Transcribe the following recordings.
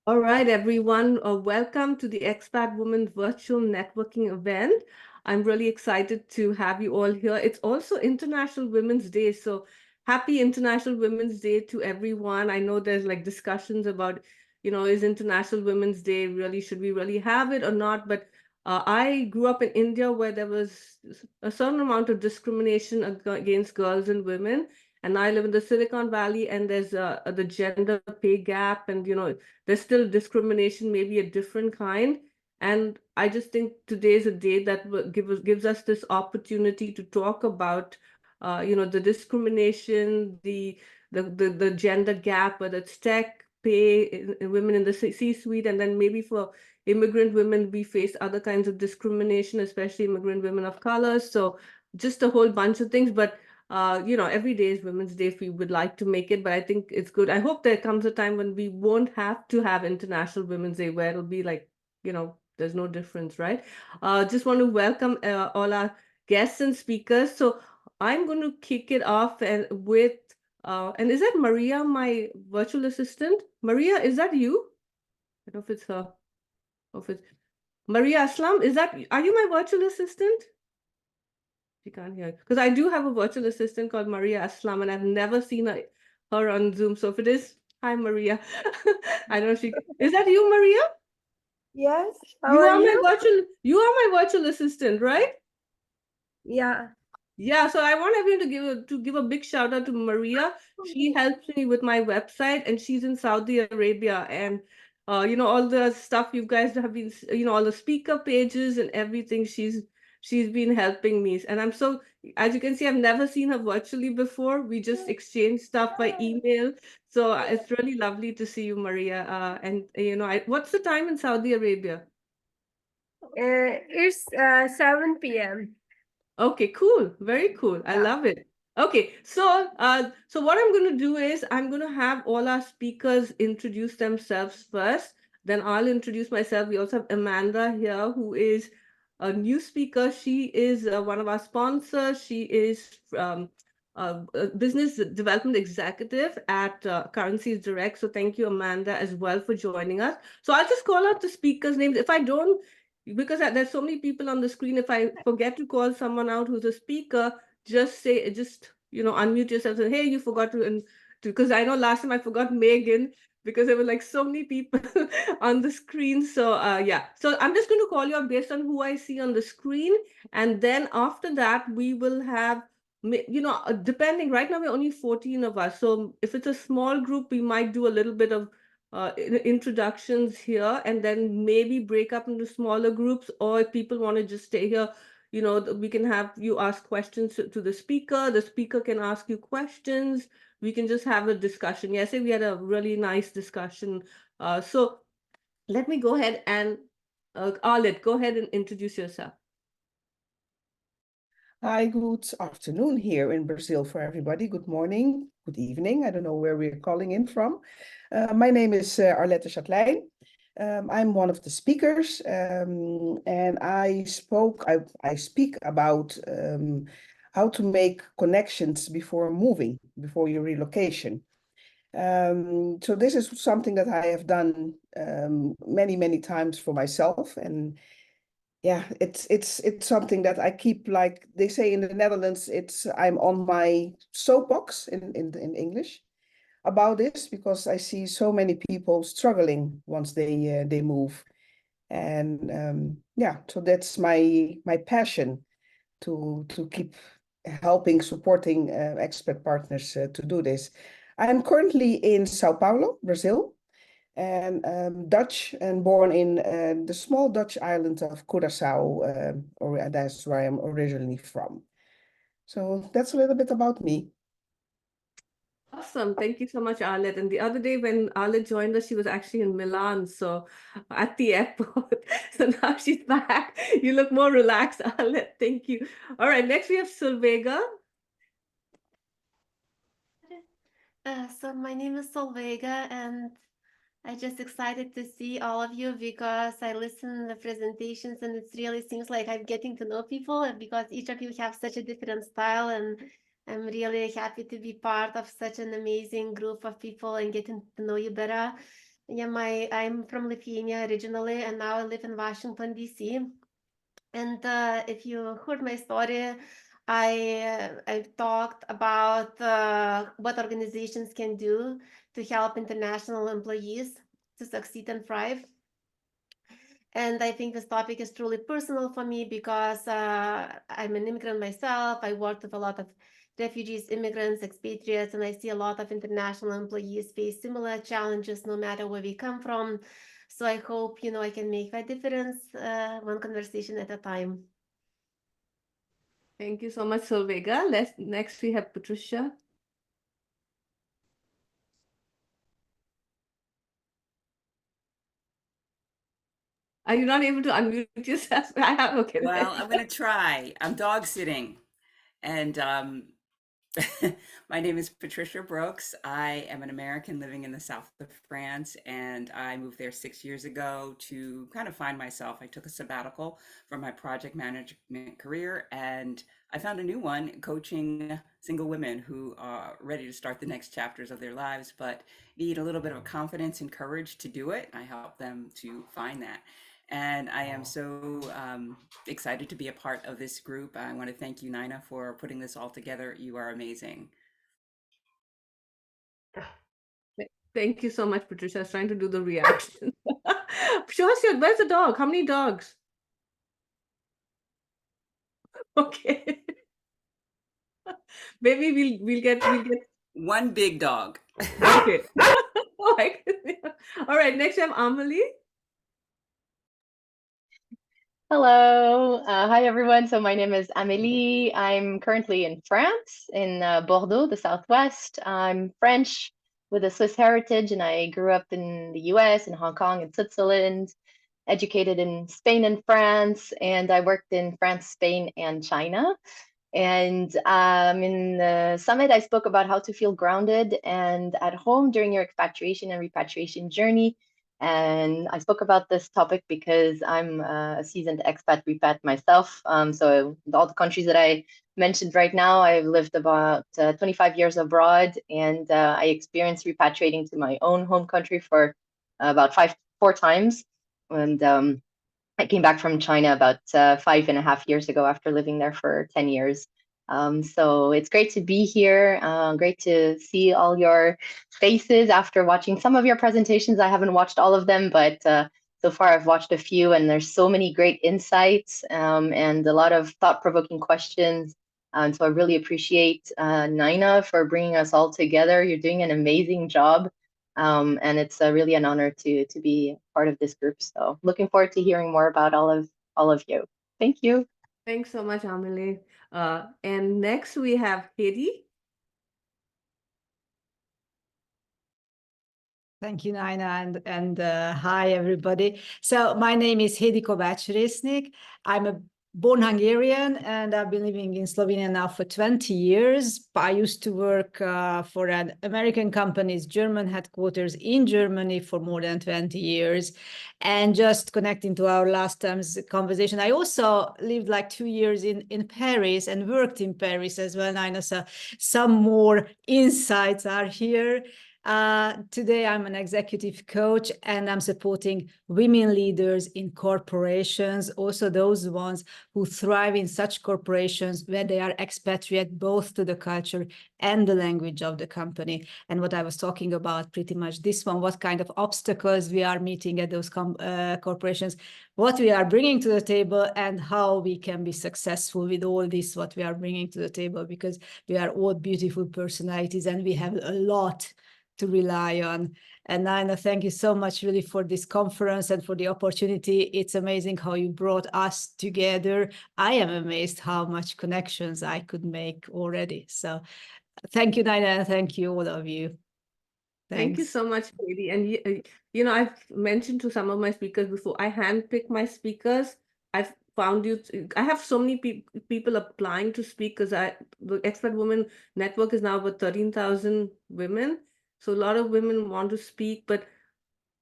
All right, everyone. Welcome to the Expat Women Virtual Networking event. I'm really excited to have you all here. It's also International Women's Day, so happy International Women's Day to everyone. I know there's like discussions about, is International Women's Day really, should we really have it or not? But I grew up in India where there was a certain amount of discrimination against girls and women. And I live in the Silicon Valley, and there's the gender pay gap, and there's still discrimination, maybe a different kind. And I just think today is a day that gives us this opportunity to talk about, the discrimination, the gender gap, whether it's tech, pay, women in the C-suite, and then maybe for immigrant women, we face other kinds of discrimination, especially immigrant women of color. So just a whole bunch of things. But every day is Women's Day if we would like to make it, but I think it's good. I hope there comes a time when we won't have to have International Women's Day where it'll be like, there's no difference, right? Just want to welcome all our guests and speakers. So I'm going to kick it off and is that Maria, my virtual assistant? Maria, is that you? I don't know if it's her. If it's Maria Aslam, are you my virtual assistant? She can't hear. Because I do have a virtual assistant called Maria Aslam, and I've never seen her on Zoom. So if it is, hi Maria. I don't know if she is that you, Maria? Yes, how are you? You are my virtual assistant, right? Yeah. Yeah, so I want everyone to give a big shout out to Maria. She helps me with my website, and she's in Saudi Arabia. And all the stuff you guys have been, all the speaker pages and everything. She's been helping me, and I'm so, as you can see, I've never seen her virtually before. We just exchange stuff by email, so it's really lovely to see you, Maria. What's the time in Saudi Arabia? It's 7 p.m. Okay, cool. Very cool. I Yeah. love it. Okay, so what I'm going to do is I'm going to have all our speakers introduce themselves first. Then I'll introduce myself. We also have Amanda here, who is a new speaker. She is one of our sponsors. She is a business development executive at Currencies Direct. So thank you, Amanda, as well for joining us. So I'll just call out the speakers' names. If I don't, because there's so many people on the screen, if I forget to call someone out who's a speaker, just unmute yourself and, hey, you forgot to, and because I know last time I forgot Megan because there were like so many people on the screen. So yeah, so I'm just going to call you out based on who I see on the screen, and then after that we will have, depending. Right now we're only 14 of us, so if it's a small group, we might do a little bit of introductions here and then maybe break up into smaller groups, or if people want to just stay here, we can have you ask questions to the speaker can ask you questions, we can just have a discussion. Yesterday we had a really nice discussion. So let me go ahead and Arlet, go ahead and introduce yourself. Hi, good afternoon here in Brazil for everybody. Good morning, good evening. I don't know where we're calling in from. My name is Arlette Chatelain. I'm one of the speakers, and I speak about how to make connections before moving, before your relocation. So this is something that I have done many, many times for myself, and yeah, it's something that I keep, like they say in the Netherlands, I'm on my soapbox in English about this, because I see so many people struggling once they move. And yeah, so that's my passion to keep helping, supporting expat partners to do this. I'm currently in Sao Paulo, Brazil, and Dutch, and born in the small Dutch island of Curaçao, or that's where I'm originally from. So that's a little bit about me. Awesome. Thank you so much, Arlet. And the other day when Arlet joined us, she was actually in Milan, so at the airport. So now she's back. You look more relaxed, Arlet. Thank you. All right, next we have Solvega. So my name is Solvega, and I just excited to see all of you because I listen to the presentations and it really seems like I'm getting to know people, because each of you have such a different style, and I'm really happy to be part of such an amazing group of people and getting to know you better. Yeah, I'm from Lithuania originally, and now I live in Washington, D.C. And if you heard my story, I talked about what organizations can do to help international employees to succeed and thrive. And I think this topic is truly personal for me because I'm an immigrant myself. I worked with a lot of refugees, immigrants, expatriates, and I see a lot of international employees face similar challenges no matter where we come from. So I hope, I can make a difference one conversation at a time. Thank you so much, Solvega. Next we have Patricia. Are you not able to unmute yourself? Okay. Well, I'm going to try. I'm dog sitting. And my name is Patricia Brooks. I am an American living in the south of France, and I moved there 6 years ago to kind of find myself. I took a sabbatical from my project management career, and I found a new one coaching single women who are ready to start the next chapters of their lives, but need a little bit of confidence and courage to do it. I help them to find that. And I am so excited to be a part of this group. I want to thank you, Nina, for putting this all together. You are amazing. Thank you so much, Patricia. I was trying to do the reaction. Sure. Where's the dog? How many dogs? Okay. Maybe we'll get One big dog. okay. All right. All right. Next, I have Amelie. Hello. Hi, everyone. So my name is Amélie. I'm currently in France, in Bordeaux, the Southwest. I'm French with a Swiss heritage, and I grew up in the US, in Hong Kong, and Switzerland, educated in Spain and France, and I worked in France, Spain, and China. And in the summit, I spoke about how to feel grounded and at home during your expatriation and repatriation journey. And I spoke about this topic because I'm a seasoned expat repat myself. So all the countries that I mentioned right now, I've lived about 25 years abroad, and I experienced repatriating to my own home country for about 4 times. And I came back from China about 5.5 years ago after living there for 10 years. So it's great to be here. Great to see all your faces after watching some of your presentations. I haven't watched all of them, but so far I've watched a few, and there's so many great insights and a lot of thought-provoking questions. So I really appreciate Nina for bringing us all together. You're doing an amazing job. And it's really an honor to be part of this group. So looking forward to hearing more about all of you. Thank you. Thanks so much, Amelie. And next we have Hedy. Thank you, Nina, and hi, everybody. So my name is Hedy Kovács-Résznik. I'm a born Hungarian, and I've been living in Slovenia now for 20 years. I used to work for an American company's German headquarters in Germany for more than 20 years. And just connecting to our last time's conversation, I also lived like 2 years in Paris and worked in Paris as well, Nina. So some more insights are here. Today, I'm an executive coach, and I'm supporting women leaders in corporations, also those ones who thrive in such corporations where they are expatriate both to the culture and the language of the company. And what I was talking about pretty much this one, what kind of obstacles we are meeting at those corporations, what we are bringing to the table, and how we can be successful with all this, what we are bringing to the table, because we are all beautiful personalities and we have a lot to rely on. And Nina, thank you so much really for this conference and for the opportunity. It's amazing how you brought us together. I am amazed how much connections I could make already. So thank you, Nina, and thank you, all of you. Thank you so much, Hedy. And I've mentioned to some of my speakers before, I handpick my speakers. I've found I have so many people applying to speak because the Expat Women Network is now about 13,000 women. So a lot of women want to speak, but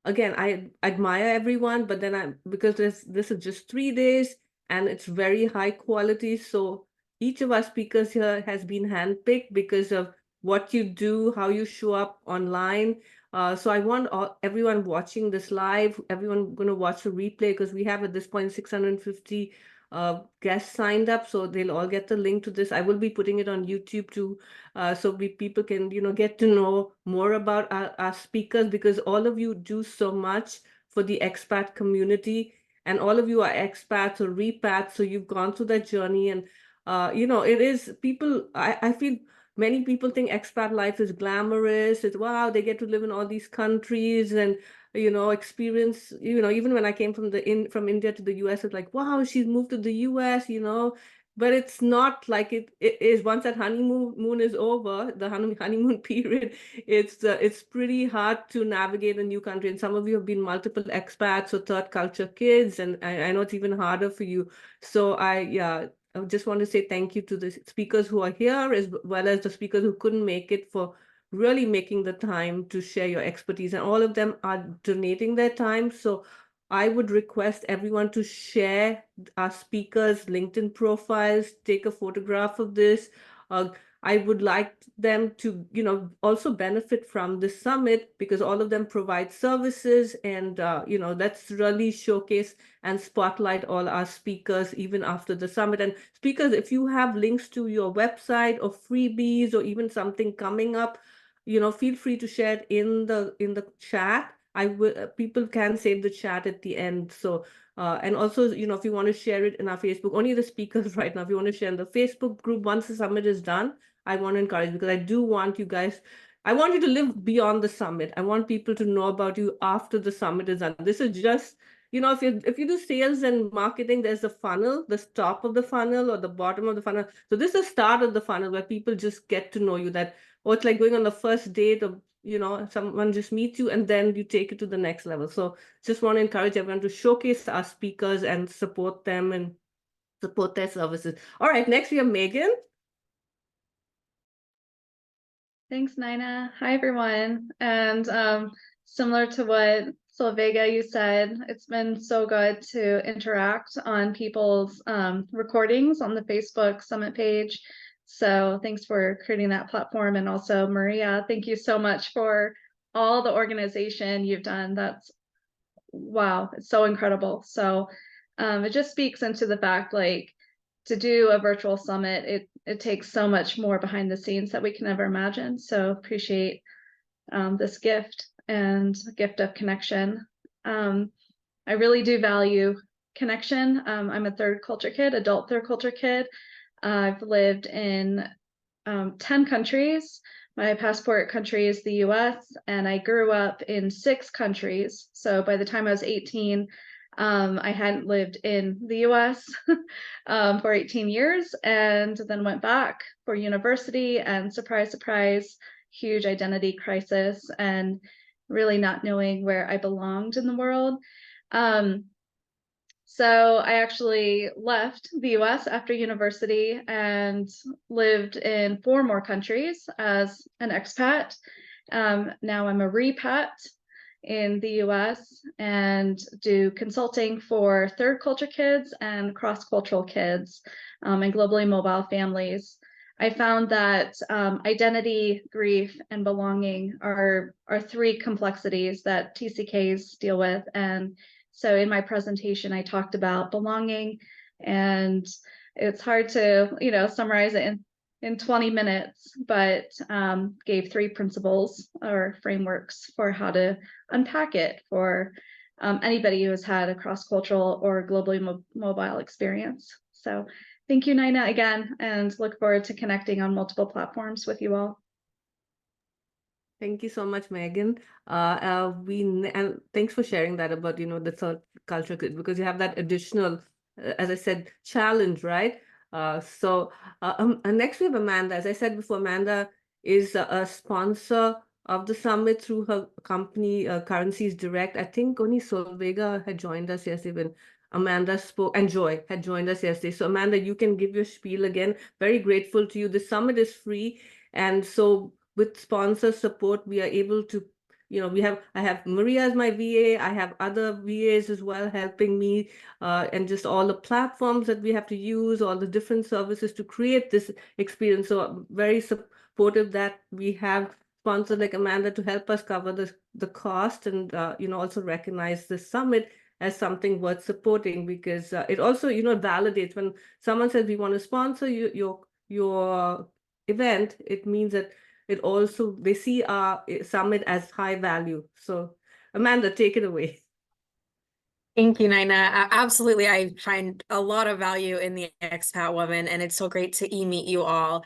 again, I admire everyone, but then because this is just 3 days and it's very high quality. So each of our speakers here has been handpicked because of what you do, how you show up online, So I want everyone watching this live, everyone going to watch the replay, because we have at this point 650 guests signed up, so they'll all get the link to this. I will be putting it on YouTube too, so people can, get to know more about our speakers, because all of you do so much for the expat community, and all of you are expats or repats, so you've gone through that journey. And it is people, I feel many people think expat life is glamorous. It's wow, they get to live in all these countries and experience, even when I came from India to the US, it's like, wow, she's moved to the US, but it's not like it is. Once that honeymoon is over, the honeymoon period, it's pretty hard to navigate a new country. And some of you have been multiple expats or third culture kids, and I know it's even harder for you. So I just want to say thank you to the speakers who are here, as well as the speakers who couldn't make it, for really making the time to share your expertise. And all of them are donating their time. So I would request everyone to share our speakers' LinkedIn profiles, take a photograph of this. I would like them to, also benefit from this summit, because all of them provide services, and, let's really showcase and spotlight all our speakers even after the summit. And speakers, if you have links to your website or freebies or even something coming up, feel free to share it in the chat. I will. People can save the chat at the end. So, and also, if you want to share it in our Facebook, only the speakers right now. If you want to share in the Facebook group once the summit is done, I want to encourage, because I do want you guys. I want you to live beyond the summit. I want people to know about you after the summit is done. This is just, if you do sales and marketing, there's a funnel, the top of the funnel or the bottom of the funnel. So this is the start of the funnel, where people just get to know you. That, or it's like going on the first date, of someone just meets you and then you take it to the next level. So just want to encourage everyone to showcase our speakers and support them and support their services. All right, next we have Megan. Thanks, Nina. Hi, everyone. And similar to what Solvega, you said, it's been so good to interact on people's recordings on the Facebook Summit page. So thanks for creating that platform. And also, Maria, thank you so much for all the organization you've done. That's, wow, it's so incredible. So it just speaks into the fact, like, to do a virtual summit, it takes so much more behind the scenes that we can ever imagine. So appreciate this gift and gift of connection. I really do value connection. I'm a third culture kid, adult third culture kid. I've lived in 10 countries. My passport country is the US, and I grew up in 6 countries. So by the time I was 18, I hadn't lived in the US for 18 years, and then went back for university, and surprise, surprise, huge identity crisis and really not knowing where I belonged in the world. So I actually left the US after university and lived in 4 more countries as an expat. Now I'm a repat in the US and do consulting for third culture kids and cross-cultural kids and globally mobile families. I found that identity, grief, and belonging are 3 complexities that TCKs deal with. And so in my presentation, I talked about belonging, and it's hard to, summarize it in 20 minutes, but gave 3 principles or frameworks for how to unpack it for anybody who has had a cross-cultural or globally mobile experience. So thank you, Nina, again, and look forward to connecting on multiple platforms with you all. Thank you so much, Megan. And thanks for sharing that about, the third culture, because you have that additional, as I said, challenge, right? And next we have Amanda. As I said before, Amanda is a sponsor of the summit through her company, Currencies Direct. I think only Solvega had joined us yesterday when Amanda spoke, and Joy had joined us yesterday. So Amanda, you can give your spiel again. Very grateful to you. The summit is free, and so with sponsor support, we are able to, I have Maria as my VA, I have other VAs as well helping me, and just all the platforms that we have to use, all the different services to create this experience. So I'm very supportive that we have sponsor like Amanda to help us cover the cost and also recognize this summit as something worth supporting, because it also validates when someone says we want to sponsor your event. It means that they see our summit as high value. So Amanda, take it away. Thank you, Naina. Absolutely. I find a lot of value in the Expat Woman, and it's so great to meet you all.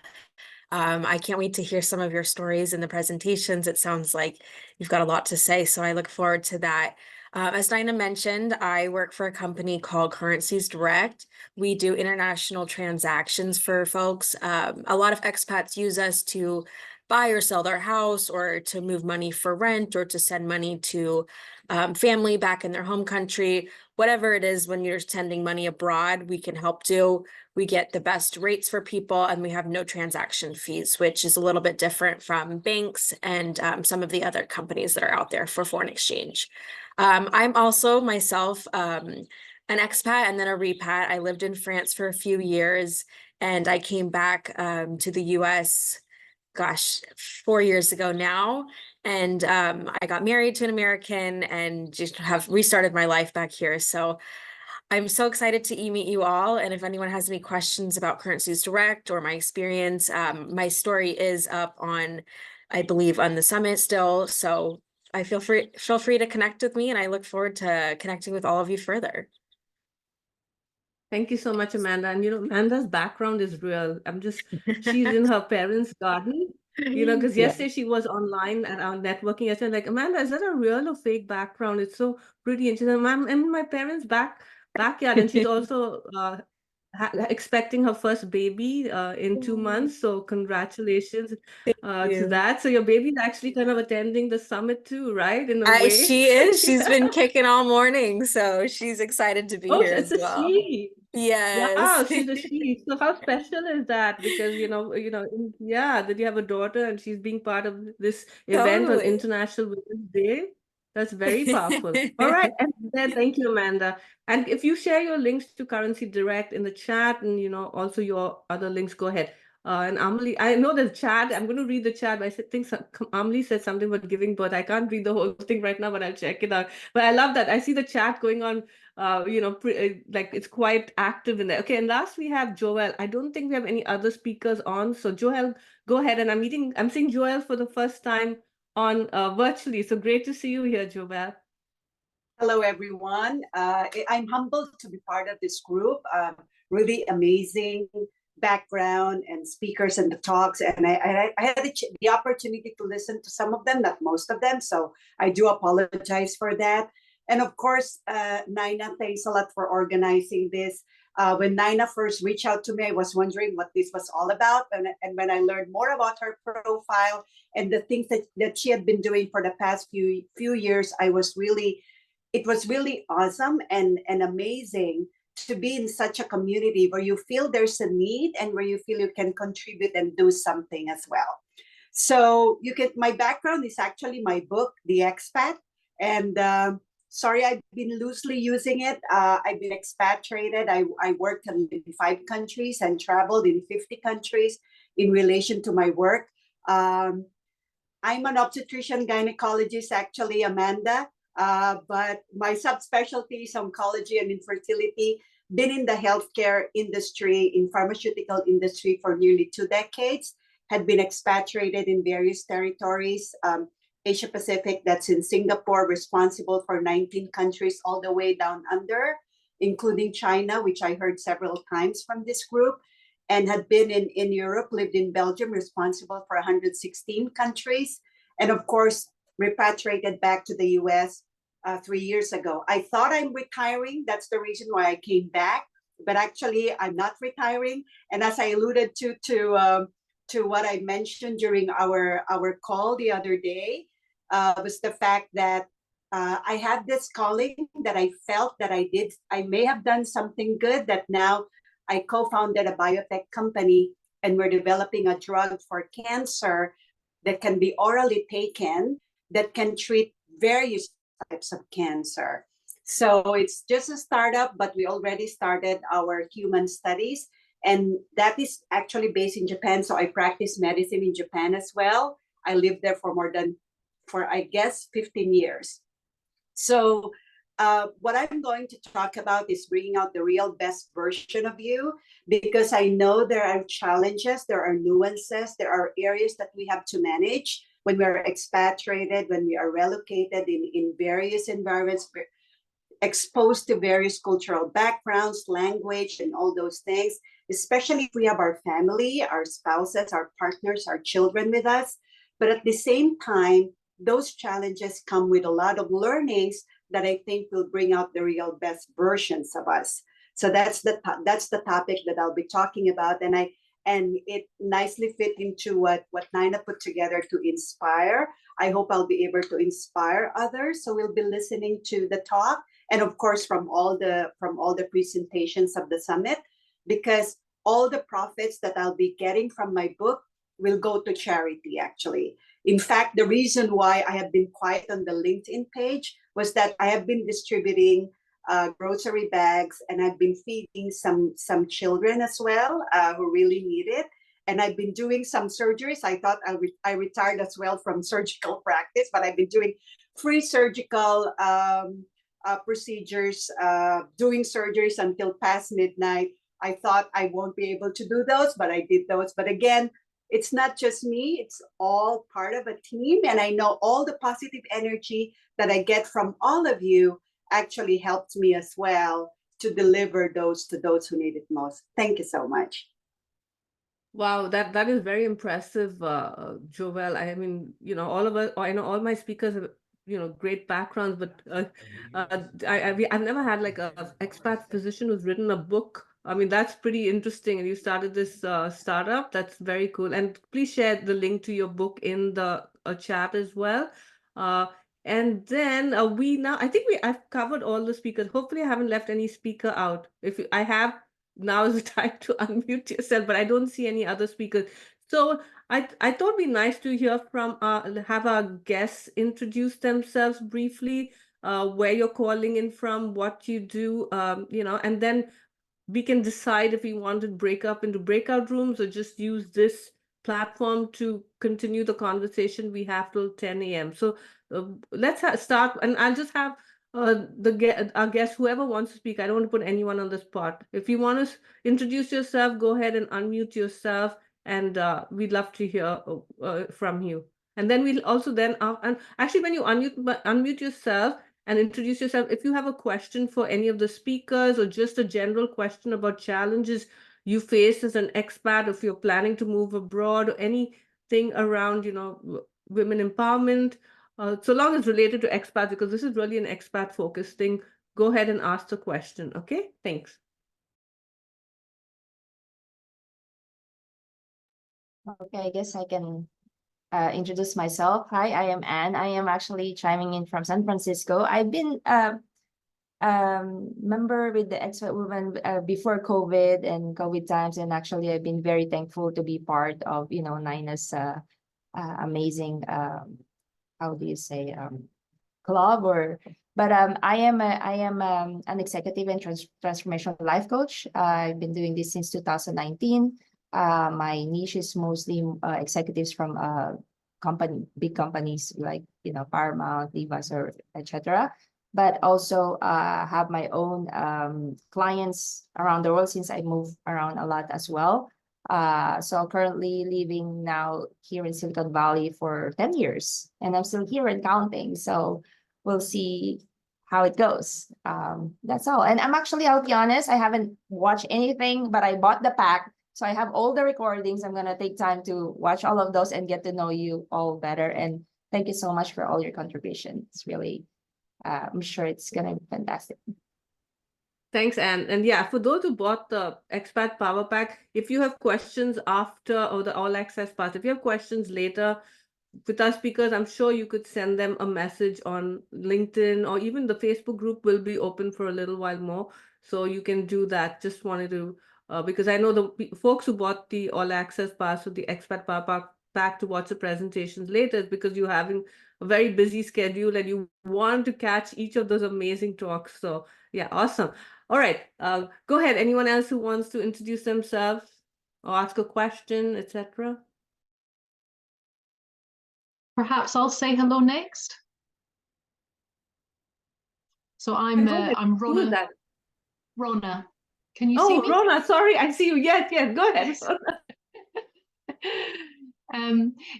I can't wait to hear some of your stories in the presentations. It sounds like you've got a lot to say, so I look forward to that. As Naina mentioned, I work for a company called Currencies Direct. We do international transactions for folks. A lot of expats use us to buy or sell their house, or to move money for rent, or to send money to family back in their home country. Whatever it is, when you're sending money abroad, we can help do. We get the best rates for people, and we have no transaction fees, which is a little bit different from banks and some of the other companies that are out there for foreign exchange. I'm also myself an expat and then a repat. I lived in France for a few years, and I came back to the US, gosh, 4 years ago now. And I got married to an American and just have restarted my life back here. So I'm so excited to meet you all. And if anyone has any questions about Currencies Direct or my experience, my story is up on, I believe, on the summit still. So I feel free to connect with me, and I look forward to connecting with all of you further. Thank you so much, Amanda. And Amanda's background is real. She's in her parents' garden, because yesterday she was online at our networking yesterday. Like, Amanda, is that a real or fake background? It's so pretty. And she said, I'm in my parents' backyard. And she's also expecting her first baby in 2 months. So congratulations to that. So your baby's actually kind of attending the summit too, right? In a way. She is. She's been kicking all morning, so she's excited to be here as It's a well. she. Yes. Wow, she's a she. So how special is that? Because that you have a daughter and she's being part of this event on Totally. International Women's Day. That's very powerful. All right, and then thank you, Amanda. And if you share your links to Currency Direct in the chat, and also your other links, go ahead. And Amelie, I know the chat. I'm going to read the chat. But I think Amelie said something about giving birth. I can't read the whole thing right now, but I'll check it out. But I love that. I see the chat going on. Like it's quite active in there. Okay, and last we have Joel. I don't think we have any other speakers on. So Joel, go ahead. And I'm seeing Joel for the first time on virtually. So great to see you here, Joel. Hello, everyone. I'm humbled to be part of this group. Really amazing background and speakers and the talks. And I had the opportunity to listen to some of them, not most of them. So I do apologize for that. And of course, Naina, thanks a lot for organizing this. When Naina first reached out to me, I was wondering what this was all about. And when I learned more about her profile and the things that she had been doing for the past few years, it was really awesome and amazing to be in such a community where you feel there's a need and where you feel you can contribute and do something as well. So my background is actually my book, The Expat. And sorry, I've been loosely using it. I've been expatriated. I worked in 5 countries and traveled in 50 countries in relation to my work. I'm an obstetrician gynecologist, actually, Amanda. But my subspecialty is oncology and infertility. Been in the healthcare industry, in pharmaceutical industry for nearly 2 decades. Had been expatriated in various territories. Asia Pacific, that's in Singapore, responsible for 19 countries all the way down under, including China, which I heard several times from this group, and had been in Europe, lived in Belgium, responsible for 116 countries, and of course, repatriated back to the US 3 years ago. I thought I'm retiring. That's the reason why I came back, but actually I'm not retiring. And as I alluded to what I mentioned during our call the other day, was the fact that I had this calling that I felt that I may have done something good, that now I co-founded a biotech company and we're developing a drug for cancer that can be orally taken, that can treat various types of cancer. So it's just a startup, but we already started our human studies. And that is actually based in Japan. So I practice medicine in Japan as well. I lived there for I guess 15 years. So what I'm going to talk about is bringing out the real best version of you, because I know there are challenges, there are nuances, there are areas that we have to manage when we are expatriated, when we are relocated in various environments, exposed to various cultural backgrounds, language, and all those things, especially if we have our family, our spouses, our partners, our children with us. But at the same time, those challenges come with a lot of learnings that I think will bring out the real best versions of us. So that's the topic that I'll be talking about, and it nicely fit into what Nina put together to inspire. I hope I'll be able to inspire others. So we'll be listening to the talk, and of course from all the presentations of the summit, because all the profits that I'll be getting from my book will go to charity, actually. In fact, the reason why I have been quiet on the LinkedIn page was that I have been distributing grocery bags, and I've been feeding some children as well who really need it. And I've been doing some surgeries. I thought I retired as well from surgical practice, but I've been doing free surgical procedures, doing surgeries until past midnight. I thought I won't be able to do those, but I did those. But again, it's not just me, it's all part of a team. And I know all the positive energy that I get from all of you actually helped me as well to deliver those to those who need it most. Thank you so much. Wow, that is very impressive, Joelle. I mean, all of us, I know all my speakers have, great backgrounds, but I've never had like a expat physician who's written a book. I mean, that's pretty interesting. And you started this startup. That's very cool. And please share the link to your book in the chat as well. And then I think I've covered all the speakers. Hopefully, I haven't left any speaker out. I have, now is the time to unmute yourself, but I don't see any other speakers. So I thought it'd be nice to hear from have our guests introduce themselves briefly, where you're calling in from, what you do, and then we can decide if we want to break up into breakout rooms or just use this platform to continue the conversation we have till 10 a.m. So let's start, and I'll just have our guest, whoever wants to speak. I don't want to put anyone on the spot. If you want to introduce yourself, go ahead and unmute yourself, and we'd love to hear from you. And then we'll also and actually when you unmute yourself and introduce yourself, if you have a question for any of the speakers or just a general question about challenges you face as an expat, if you're planning to move abroad, or anything around, women empowerment, so long as related to expats, because this is really an expat focused thing, go ahead and ask the question. Okay, thanks. Okay, I guess I can introduce myself. Hi, I am Anne. I am actually chiming in from San Francisco. I've been member with the Expat Women before COVID and COVID times, and actually I've been very thankful to be part of Nina's amazing how do you say club but I am an executive and transformational life coach. I've been doing this since 2019. My niche is mostly executives from big companies like Paramount, Vivas, or etc. But also have my own clients around the world, since I move around a lot as well. So currently living now here in Silicon Valley for 10 years, and I'm still here and counting. So we'll see how it goes. That's all. And I'll be honest, I haven't watched anything, but I bought the pack. So I have all the recordings. I'm going to take time to watch all of those and get to know you all better. And thank you so much for all your contributions. It's really, I'm sure it's going to be fantastic. Thanks, Anne. And yeah, for those who bought the Expat Power Pack, if you have questions after, or the All Access Pass, if you have questions later with our speakers, I'm sure you could send them a message on LinkedIn, or even the Facebook group will be open for a little while more. So you can do that. Just wanted to, because I know the folks who bought the All Access Pass or the Expat Power Pack to watch the presentations later is because you're having a very busy schedule and you want to catch each of those amazing talks. So yeah, awesome. All right, go ahead. Anyone else who wants to introduce themselves or ask a question, etc.? Perhaps I'll say hello next. So I'm Go ahead. I'm Who is Rona. that? Rona, can you see Oh, me? Rona, sorry, I see you. Yes, yes, go ahead. Yes.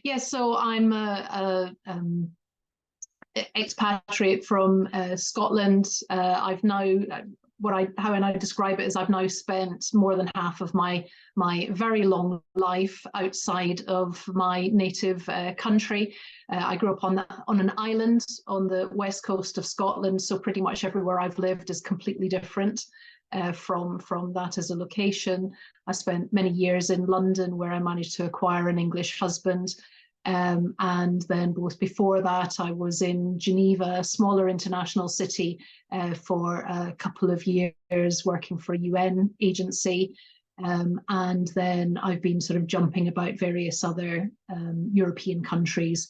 Yes, so I'm a expatriate from Scotland. I've now how I describe it is I've now spent more than half of my very long life outside of my native country. I grew up on an island on the west coast of Scotland, so pretty much everywhere I've lived is completely different from that as a location. I spent many years in London, where I managed to acquire an English husband. And then both before that, I was in Geneva, a smaller international city, for a couple of years working for a UN agency. And then I've been sort of jumping about various other European countries,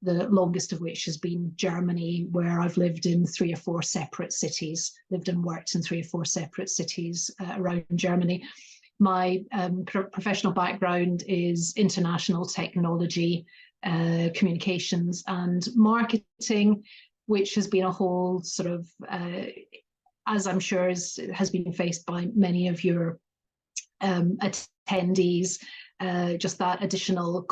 the longest of which has been Germany, where I've lived in 3 or 4 separate cities, lived and worked in 3 or 4 separate cities around Germany. My professional background is international technology, communications and marketing, which has been a whole sort of, as I'm sure has been faced by many of your attendees, just that additional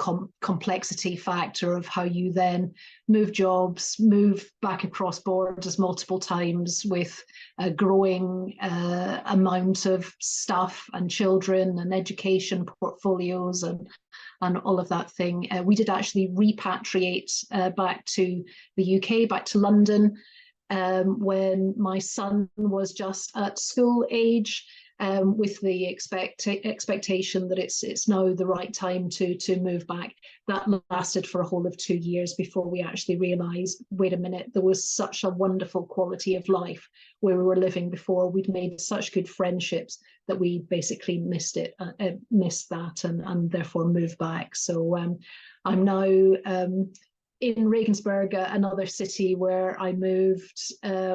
complexity factor of how you then move jobs, move back across borders multiple times with a growing amount of stuff and children and education portfolios and all of that thing. We did actually repatriate back to the UK, back to London, when my son was just at school age. With the expectation that it's now the right time to move back. That lasted for a whole of 2 years before we actually realised, wait a minute, there was such a wonderful quality of life where we were living before. We'd made such good friendships that we basically missed that and therefore moved back. So I'm now in Regensburg, another city where I moved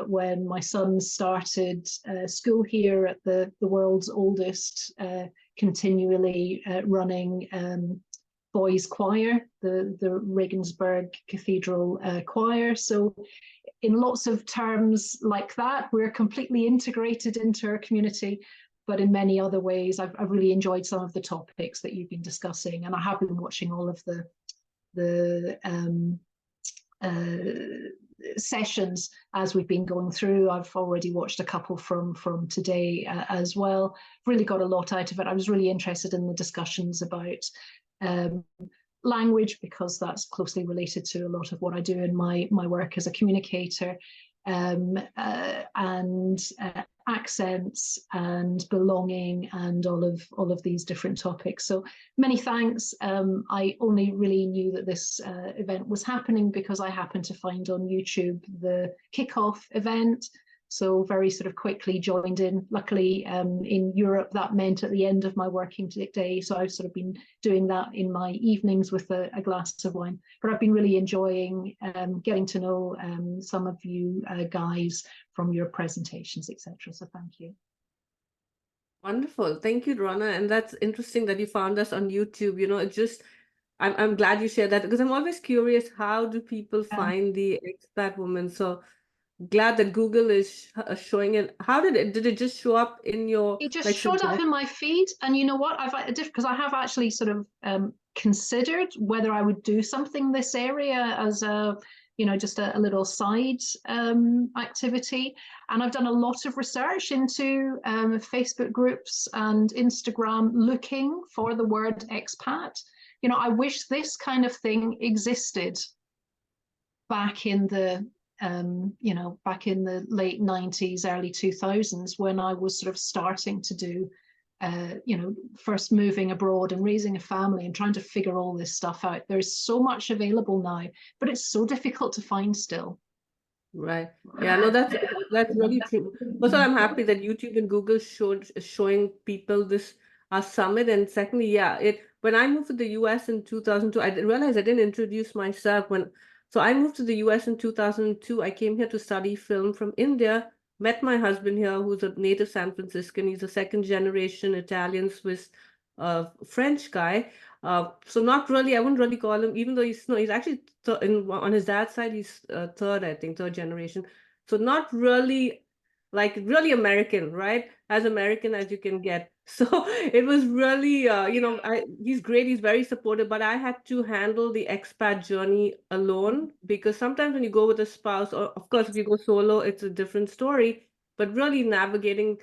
when my son started school here at the world's oldest continually running boys choir, the Regensburg Cathedral Choir. So in lots of terms like that, we're completely integrated into our community. But in many other ways, I've really enjoyed some of the topics that you've been discussing, and I have been watching all of the sessions as we've been going through. I've already watched a couple from today as well. Really got a lot out of it. I was really interested in the discussions about language, because that's closely related to a lot of what I do in my work as a communicator, and accents and belonging and all of these different topics. So many thanks. I only really knew that this event was happening because I happened to find on YouTube the kickoff event. So very sort of quickly joined in. Luckily, in Europe, that meant at the end of my working day. So I've sort of been doing that in my evenings with a glass of wine. But I've been really enjoying getting to know some of you guys from your presentations, etc. So thank you. Wonderful. Thank you, Rona. And that's interesting that you found us on YouTube. You know, it just, I'm glad you shared that, because I'm always curious, how do people find the Expat Woman? So glad that Google is showing it. How did it just show up in your? It just showed up in my feed, and you know what? Because I have actually sort of considered whether I would do something this area as a, you know, just a little side activity. And I've done a lot of research into Facebook groups and Instagram looking for the word expat. You know, I wish this kind of thing existed back in the you know, back in the late 90s, early 2000s, when I was sort of starting to do, you know, first moving abroad and raising a family and trying to figure all this stuff out. There's so much available now, but it's so difficult to find still. Right. Yeah, no, that's really true. Also, I'm happy that YouTube and Google showing people this summit. And secondly, yeah, when I moved to the US in 2002, I realized I didn't introduce myself. So I moved to the US in 2002. I came here to study film from India, met my husband here, who's a native San Franciscan. He's a second generation Italian Swiss French guy. So not really, I wouldn't really call him, even though he's no, he's actually on his dad's side, he's third, I think, third generation. So not really like really American, right? As American as you can get. So it was really, he's great, he's very supportive, but I had to handle the expat journey alone because sometimes when you go with a spouse, or of course, if you go solo, it's a different story, but really navigating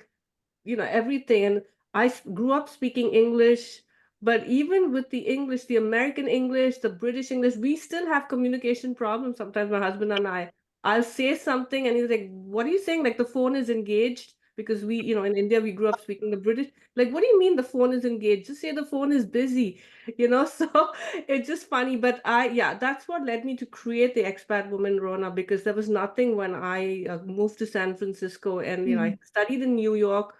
everything. And grew up speaking English, but even with the English, the American English, the British English, we still have communication problems sometimes, my husband and I'll say something and he's like, what are you saying? Like the phone is engaged, because we, in India, we grew up speaking the British. Like, what do you mean the phone is engaged? Just say the phone is busy, so it's just funny. But yeah, that's what led me to create the Expat Woman, Rona, because there was nothing when I moved to San Francisco. And I studied in New York,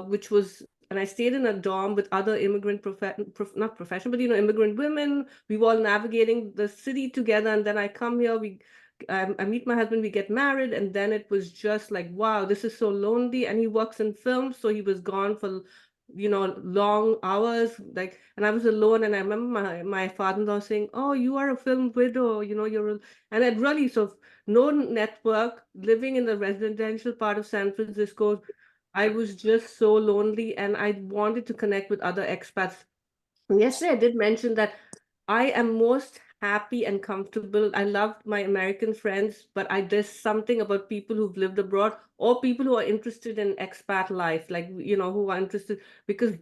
which was, and I stayed in a dorm with other immigrant not professional, but immigrant women. We were all navigating the city together, and then I come here. I meet my husband, we get married, and then it was just like, wow, this is so lonely. And he works in film, so he was gone for long hours, like, and I was alone. And I remember my father-in-law saying, oh, you are a film widow, and it really, so no network, living in the residential part of San Francisco. I was just so lonely and I wanted to connect with other expats. And yesterday I did mention that I am most happy and comfortable. I love my American friends, but there's something about people who've lived abroad or people who are interested in expat life, like, who are interested, because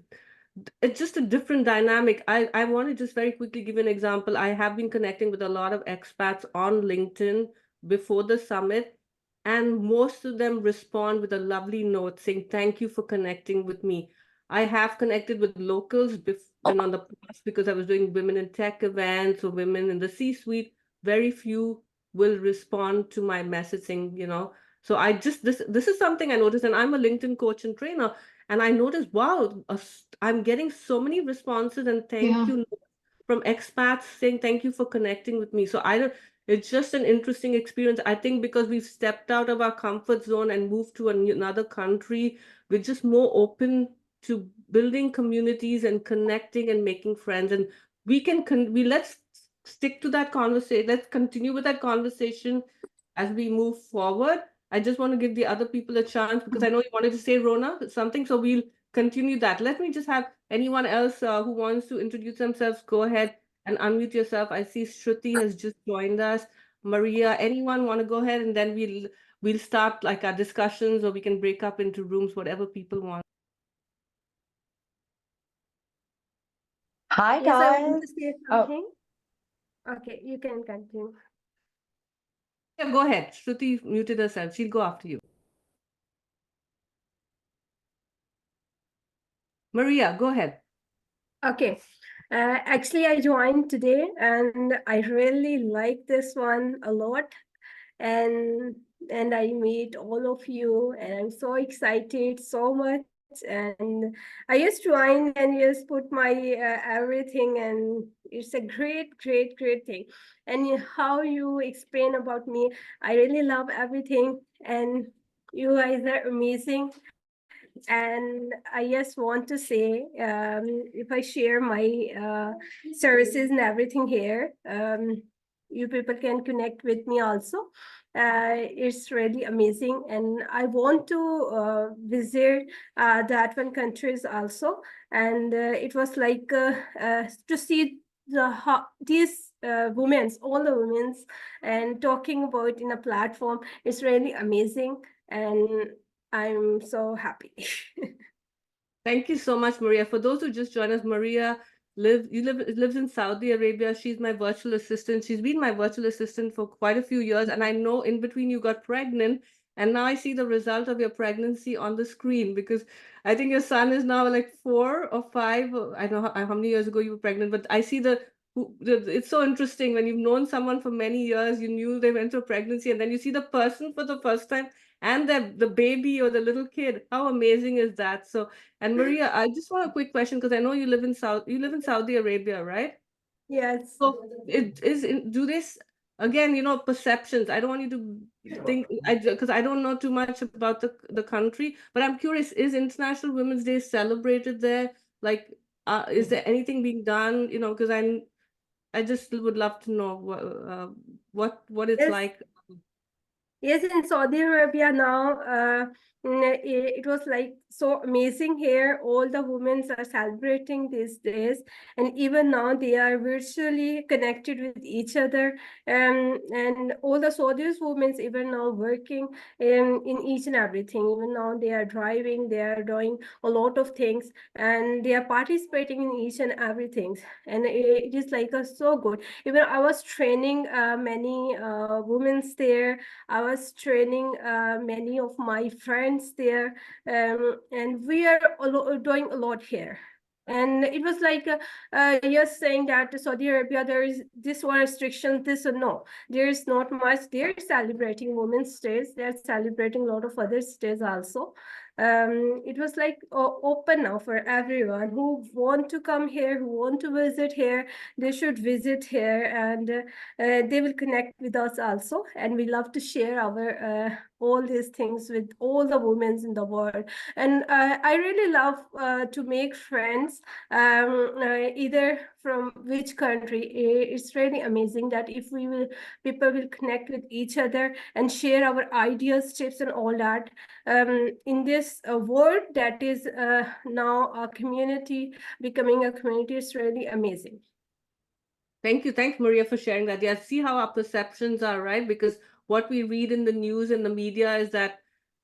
it's just a different dynamic. I want to just very quickly give an example. I have been connecting with a lot of expats on LinkedIn before the summit, and most of them respond with a lovely note saying, thank you for connecting with me. I have connected with locals on the past because I was doing women in tech events or women in the C-suite. Very few will respond to my messaging, So this is something I noticed, and I'm a LinkedIn coach and trainer. And I noticed, wow, I'm getting so many responses and thank you from expats saying thank you for connecting with me. So it's just an interesting experience. I think because we've stepped out of our comfort zone and moved to another country, we're just more open to building communities and connecting and making friends. And let's stick to that conversation. Let's continue with that conversation as we move forward. I just want to give the other people a chance because I know you wanted to say, Rona, something. So we'll continue that. Let me just have anyone else who wants to introduce themselves, go ahead and unmute yourself. I see Shruti has just joined us. Maria, anyone want to go ahead, and then we'll start like our discussions, or we can break up into rooms, whatever people want. Hi, Yes, I want guys. to say Oh, something. Okay, you can continue. Yeah, go ahead. Shruti muted herself. She'll go after you. Maria, go ahead. Okay. Actually, I joined today and I really like this one a lot. And I meet all of you and I'm so excited so much. And I just joined and just put my everything, and it's a great, great, great thing. And how you explain about me, I really love everything. And you guys are amazing. And I just want to say, if I share my services and everything here, you people can connect with me also. It's really amazing, and I want to visit that one countries also. And it was like to see these women's, all the women's, and talking about in a platform is really amazing. And I'm so happy. Thank you so much, Maria. For those who just joined us, Maria lives in Saudi Arabia. She's my virtual assistant. She's been my virtual assistant for quite a few years. And I know in between you got pregnant. And now I see the result of your pregnancy on the screen, because I think your son is now like 4 or 5. I don't know how many years ago you were pregnant, but I see it's so interesting when you've known someone for many years, you knew they went through pregnancy, and then you see the person for the first time and the baby or the little kid. How amazing is that? So, and Maria, I just want a quick question, because I know you live in Saudi Arabia, right? Yes. So do this again, perceptions. I don't want you to think, because I don't know too much about the country, but I'm curious, is International Women's Day celebrated there? Like, Is there anything being done? You know, because I just would love to know what it's Yes. like. Yes, in Saudi Arabia now, it was like so amazing here. All the women are celebrating these days, and even now they are virtually connected with each other. And all the Saudi women even now working in each and everything. Even now they are driving, they are doing a lot of things, and they are participating in each and everything. And it is like so good. Even I was training many women there. I was training many of my friends there, and we are doing a lot here. And it was like you're saying that Saudi Arabia, there is this one restriction, this or no. There is not much. They're celebrating Women's Days. They're celebrating a lot of other days also. It was like open now for everyone who want to come here, who want to visit here. They should visit here, and they will connect with us also. And we love to share our all these things with all the women in the world. And I really love to make friends, either from which country. It's really amazing that if we will, people will connect with each other and share our ideas, tips, and all that. In this world that is now a community, becoming a community, is really amazing. Thank you. Thanks, Maria, for sharing that. Yeah, see how our perceptions are, right? Because what we read in the news and the media is that,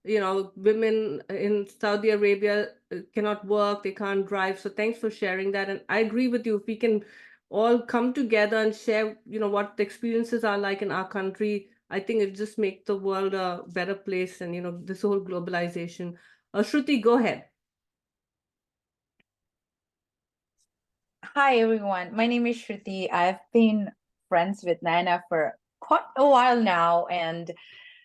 you know, women in Saudi Arabia cannot work, they can't drive. So thanks for sharing that. And I agree with you. If we can all come together and share, you know, what the experiences are like in our country, I think it just makes the world a better place. And, you know, this whole globalization. Shruti, go ahead. Hi everyone, my name is Shruti. I've been friends with Naina for quite a while now, and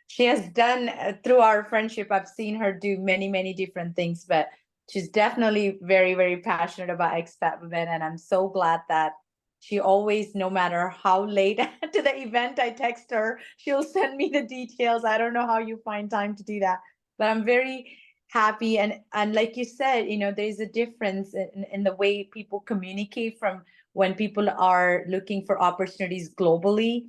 she has done through our friendship, I've seen her do many different things, but she's definitely very passionate about expat women, and I'm so glad that she always, no matter how late to the event I text her, she'll send me the details. I don't know how you find time to do that, but I'm very happy. And like you said, you know, there's a difference in the way people communicate from when people are looking for opportunities globally.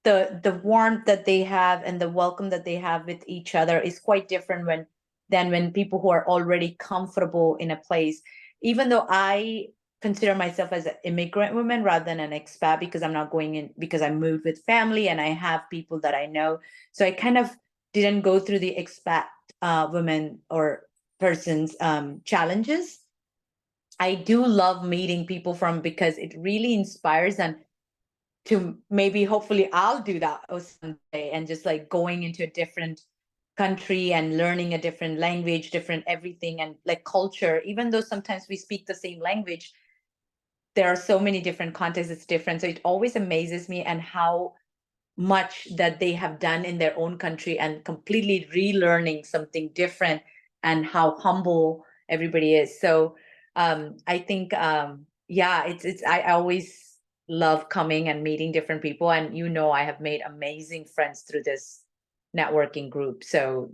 The warmth that they have and the welcome that they have with each other is quite different when people who are already comfortable in a place. Even though I consider myself as an immigrant woman rather than an expat, because I'm not going in because I moved with family and I have people that I know, so I kind of didn't go through the expat women or persons challenges. I do love meeting people from, because it really inspires, and to maybe hopefully I'll do that someday, and just like going into a different country and learning a different language, different everything, and like culture. Even though sometimes we speak the same language, there are so many different contexts, it's different. So it always amazes me, and how much that they have done in their own country and completely relearning something different, and how humble everybody is. So I think yeah, it's I always love coming and meeting different people, and you know, I have made amazing friends through this networking group. So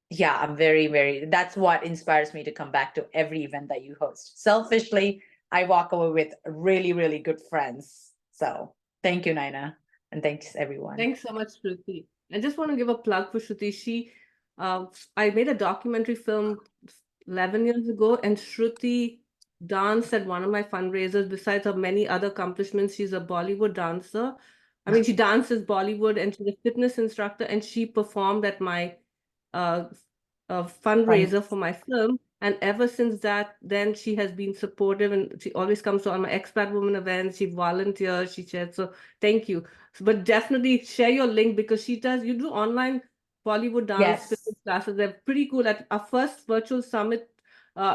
yeah, I'm very, that's what inspires me to come back to every event that you host. Selfishly, I walk away with really good friends. So thank you, Naina. And thanks everyone. Thanks so much, Shruti. I just want to give a plug for Shruti. I made a documentary film 11 years ago, and Shruti danced at one of my fundraisers. Besides her many other accomplishments, she's a Bollywood dancer. I mean, she dances Bollywood, and she's a fitness instructor, and she performed at my fundraiser for my film. And ever since then she has been supportive, and she always comes to all my expat women events. She volunteers, she shares. So thank you. But definitely share your link, because you do online Bollywood dance fitness classes. They're pretty cool. At our first virtual summit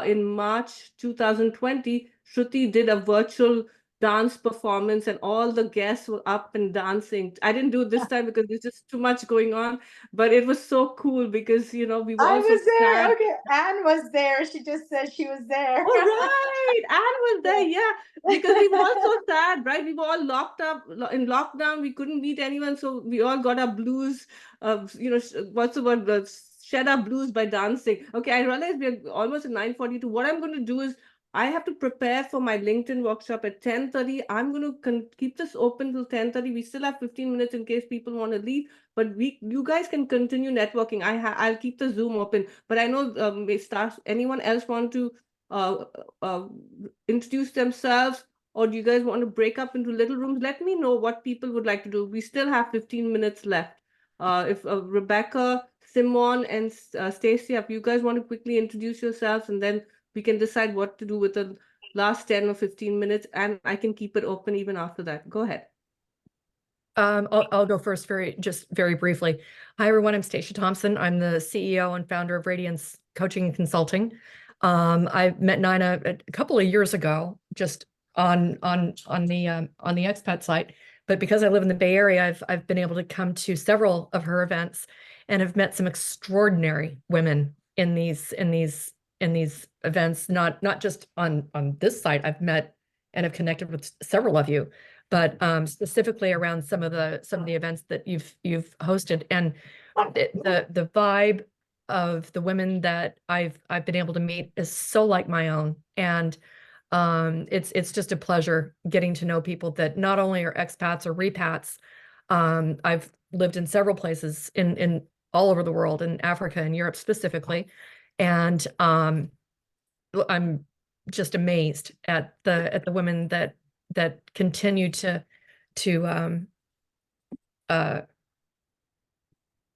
in March 2020, Shruti did a virtual dance performance, and all the guests were up and dancing. I didn't do it this time because there's just too much going on, but it was so cool because, you know, we were I also was there. sad. Okay, Anne was there. She just said she was there. All right, Anne was there, yeah, because we were all so sad, right? We were all locked up in lockdown. We couldn't meet anyone, so we all got our blues. You know, what's the word? Shed our blues by dancing. Okay, I realized we're almost at 9:42. What I'm going to do is I have to prepare for my LinkedIn workshop at 10:30. I'm going to keep this open till 10:30. We still have 15 minutes in case people want to leave, but you guys can continue networking. I'll keep the Zoom open, but I know anyone else want to uh, uh, introduce themselves, or do you guys want to break up into little rooms? Let me know what people would like to do. We still have 15 minutes left. If Rebecca, Simone, and Stacy, if you guys want to quickly introduce yourselves, and then we can decide what to do with the last 10 or 15 minutes, and I can keep it open even after that. Go ahead. I'll go first very briefly. Hi, everyone. I'm Stacia Thompson. I'm the CEO and founder of Radiance Coaching and Consulting. I met Nina a couple of years ago, just on the Expat site. But because I live in the Bay Area, I've been able to come to several of her events and have met some extraordinary women in these events. Not just on this site. I've met and have connected with several of you, but specifically around some of the events that you've hosted, and the vibe of the women that I've been able to meet is so like my own, and it's just a pleasure getting to know people that not only are expats or repats. I've lived in several places in all over the world, in Africa and Europe specifically, and I'm just amazed at the women that continue to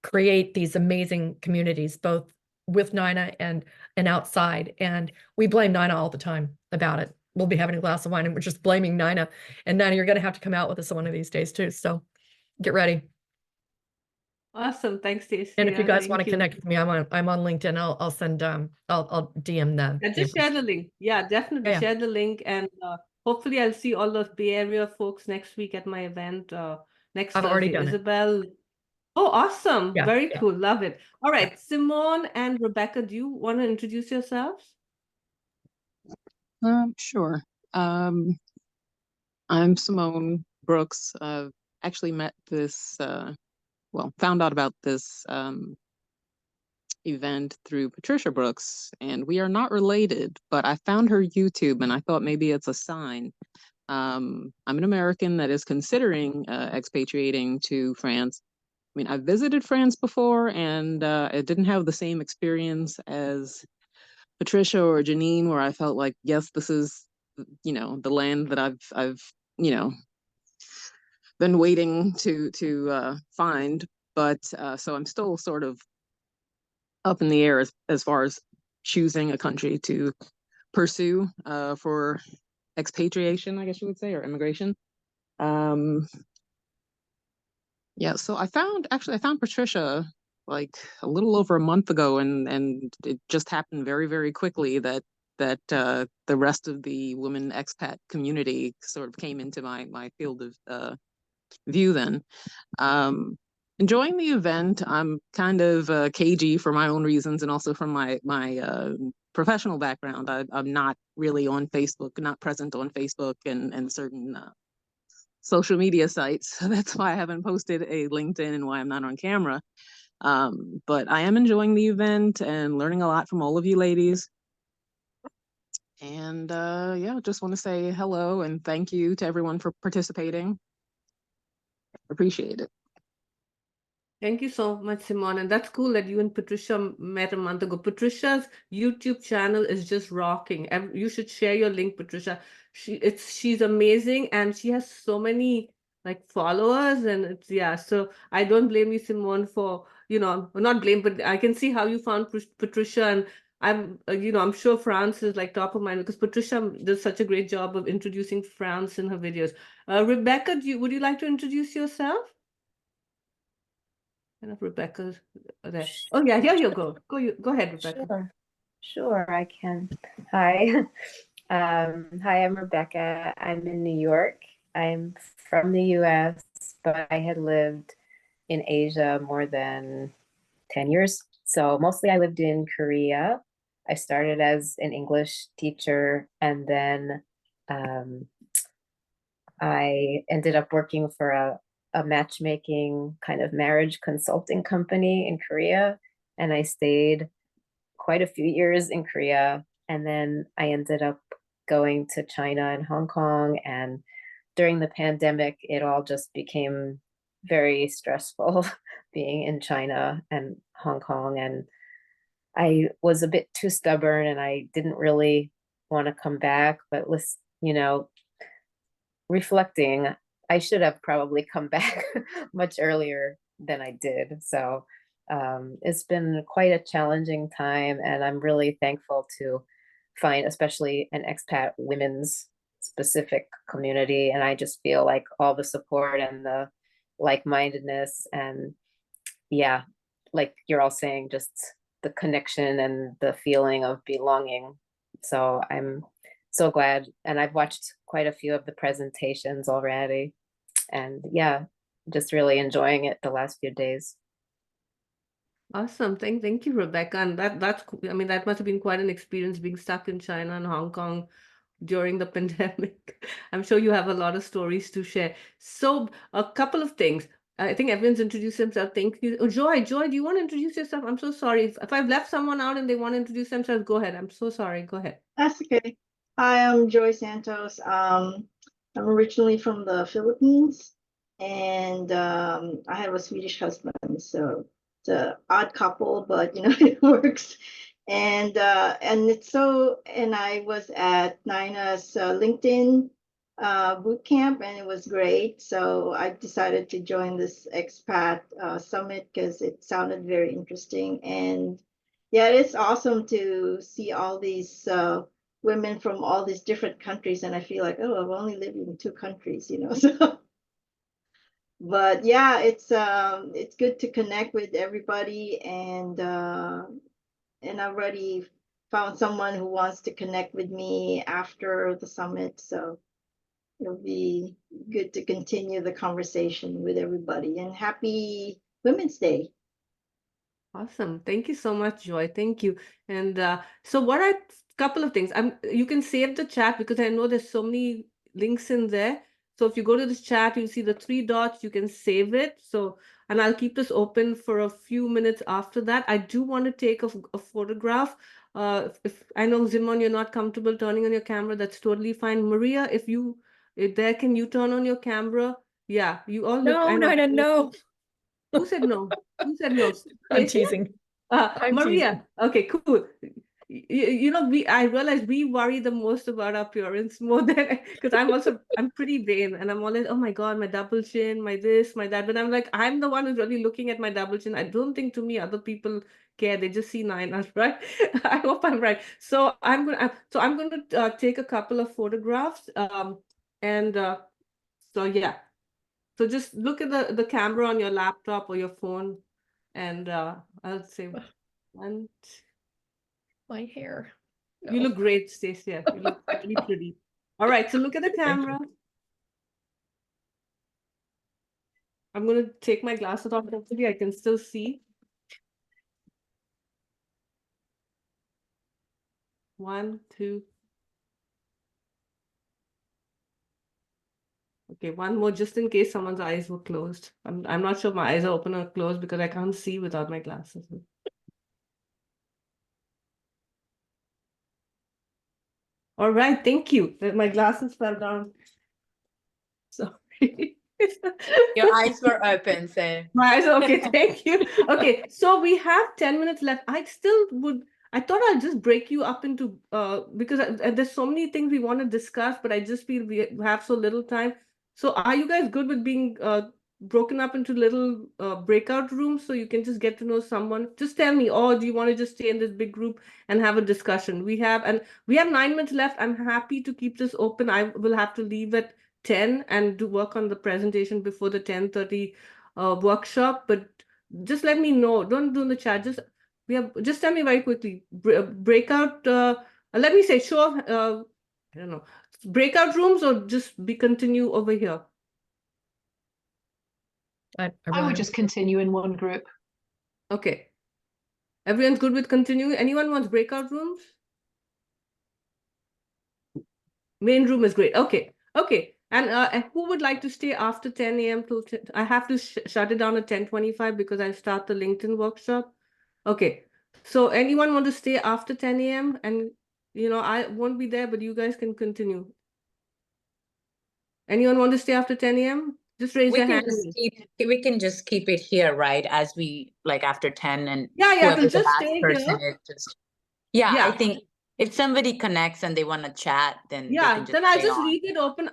create these amazing communities, both with Nina and outside. And we blame Nina all the time about it. We'll be having a glass of wine and we're just blaming Nina. And Nina, you're going to have to come out with us one of these days too. So get ready. Awesome. Thanks, Stacey. And if you guys want to connect with me, I'm on LinkedIn. I'll send I'll DM them. Yeah, just share the link. Yeah, definitely share the link, and hopefully I'll see all those Bay Area folks next week at my event next I've already Thursday. done Isabel. Oh, awesome. Yeah, Very yeah. cool. Love it. All right, Simone and Rebecca, do you want to introduce yourselves? Sure. I'm Simone Brooks. Actually met this, found out about this event through Patricia Brooks, and we are not related, but I found her YouTube and I thought maybe it's a sign. I'm an American that is considering expatriating to France. I mean, I visited France before, and it didn't have the same experience as Patricia or Janine, where I felt like, yes, this is, the land that I've been waiting to find. But so I'm still sort of up in the air as far as choosing a country to pursue for expatriation, I guess you would say, or immigration. Yeah, so I found Patricia like a little over a month ago, and it just happened very, very quickly that the rest of the women expat community sort of came into my field of view then. Enjoying the event. I'm kind of cagey for my own reasons, and also from my professional background. I'm not really on Facebook, not present on Facebook and certain social media sites. So that's why I haven't posted a LinkedIn and why I'm not on camera. But I am enjoying the event and learning a lot from all of you ladies. And yeah, just want to say hello and thank you to everyone for participating. Appreciate it. Thank you so much, Simone. And that's cool that you and Patricia met a month ago. Patricia's YouTube channel is just rocking. You should share your link, Patricia. She's amazing, and she has so many like followers, and so I don't blame you, Simone, for not blame, but I can see how you found Patricia, and I'm sure France is like top of mind because Patricia does such a great job of introducing France in her videos. Rebecca, would you like to introduce yourself? I don't know if Rebecca's there. Oh yeah, here you go. Go ahead, Rebecca. Sure, I can. Hi. Hi, I'm Rebecca. I'm in New York. I'm from the US, but I had lived in Asia more than 10 years. So mostly I lived in Korea. I started as an English teacher, and then I ended up working for a matchmaking kind of marriage consulting company in Korea. And I stayed quite a few years in Korea. And then I ended up going to China and Hong Kong. And during the pandemic, it all just became very stressful being in China and Hong Kong. And I was a bit too stubborn and I didn't really want to come back. But reflecting, I should have probably come back much earlier than I did. So it's been quite a challenging time, and I'm really thankful to find especially an expat women's specific community. And I just feel like all the support and the like-mindedness, and yeah, like you're all saying, just the connection and the feeling of belonging. So I'm so glad, and I've watched quite a few of the presentations already, and yeah, just really enjoying it the last few days. Awesome. Thank you, Rebecca. And I mean, that must have been quite an experience being stuck in China and Hong Kong during the pandemic. I'm sure you have a lot of stories to share. So a couple of things. I think everyone's introduced themselves. Thank you. Oh, Joy, do you want to introduce yourself? I'm so sorry. If I've left someone out and they want to introduce themselves, go ahead. I'm so sorry. Go ahead. That's okay. Hi, I'm Joy Santos. I'm originally from the Philippines, and I have a Swedish husband, so it's an odd couple, but it works. And I was at Nina's LinkedIn boot camp, and it was great. So I decided to join this expat summit because it sounded very interesting. And yeah, it's awesome to see all these women from all these different countries, and I feel like, oh, I've only lived in 2 countries, So, but yeah, it's good to connect with everybody, and I've already found someone who wants to connect with me after the summit, so it'll be good to continue the conversation with everybody. And happy Women's Day. Awesome. Thank you so much, Joy. Thank you. And so what are a couple of things? You can save the chat because I know there's so many links in there. So if you go to this chat, you'll see the 3 dots, you can save it. So, and I'll keep this open for a few minutes after that. I do want to take a photograph. If I know, Zimon, you're not comfortable turning on your camera, that's totally fine. Maria, if there, can you turn on your camera? Yeah, you all look, I know. No. Who said no? Who said no? I'm Stacia? teasing. I'm Maria. Okay, cool. I realize we worry the most about our appearance more than, because I'm pretty vain, and I'm always, oh my God, my double chin, my this, my that. But I'm like, I'm the one who's really looking at my double chin. I don't think to me other people care. They just see 9 right? I hope I'm right. So I'm going to take a couple of photographs. And so yeah. So just look at the camera on your laptop or your phone, and I'll say one. My hair. You look great, Stacia. You look really pretty. All right, so look at the camera. I'm going to take my glasses off. Hopefully I can still see. 1, 2. Okay, one more just in case someone's eyes were closed. I'm not sure if my eyes are open or closed because I can't see without my glasses. All right, thank you. My glasses fell down. Sorry. Your eyes were open, so. My eyes, okay, thank you. Okay, so we have 10 minutes left. I thought I'll just break you up into, because there's so many things we want to discuss, but I just feel we have so little time. So are you guys good with being broken up into little breakout rooms so you can just get to know someone? Just tell me, or do you want to just stay in this big group and have a discussion? We have 9 minutes left. I'm happy to keep this open. I will have to leave at 10 and do work on the presentation before the 10:30 workshop, but just let me know. Don't do in the chat. Just tell me very quickly. Breakout. Let me say sure. I don't know. Breakout rooms or just continue over here. I would just continue in one group. Okay. Everyone's good with continuing. Anyone wants breakout rooms? Main room is great. Okay. Okay. And who would like to stay after 10 a.m. till 10? I have to shut it down at 10:25 because I start the LinkedIn workshop. Okay. So anyone want to stay after 10 a.m. and I won't be there, but you guys can continue. Anyone want to stay after 10 a.m.? Just raise We your can hand. just keep it here, right? As we like after 10 and Yeah, whoever we'll the just last stay person here. is just yeah, I Yeah. think if somebody connects and they want to chat, then they Yeah, can just then I'll stay just on. leave it open.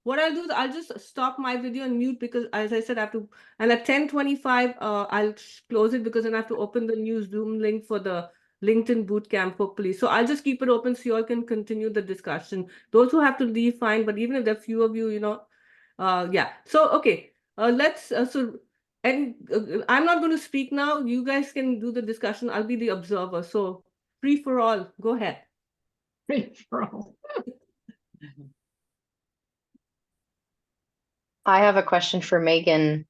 What I'll do is I'll just stop my video and mute because as I said, I have to, and at 10:25, I'll close it because then I have to open the new Zoom link for the LinkedIn bootcamp, hopefully. So I'll just keep it open so you all can continue the discussion. Those who have to leave, fine, but even if there are few of you, yeah. So, okay, I'm not going to speak now. You guys can do the discussion. I'll be the observer. So free for all, go ahead. Free for all. I have a question for Megan.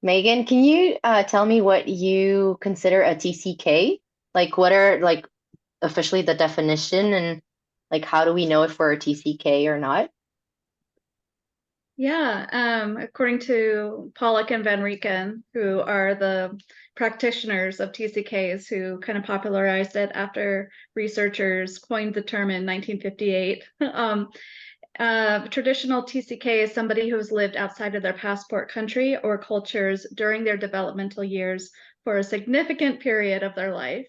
Megan, can you tell me what you consider a TCK? Like, what are like officially the definition, and like how do we know if we're a TCK or not? Yeah, according to Pollock and Van Rieken, who are the practitioners of TCKs who kind of popularized it after researchers coined the term in 1958. Traditional TCK is somebody who's lived outside of their passport country or cultures during their developmental years for a significant period of their life.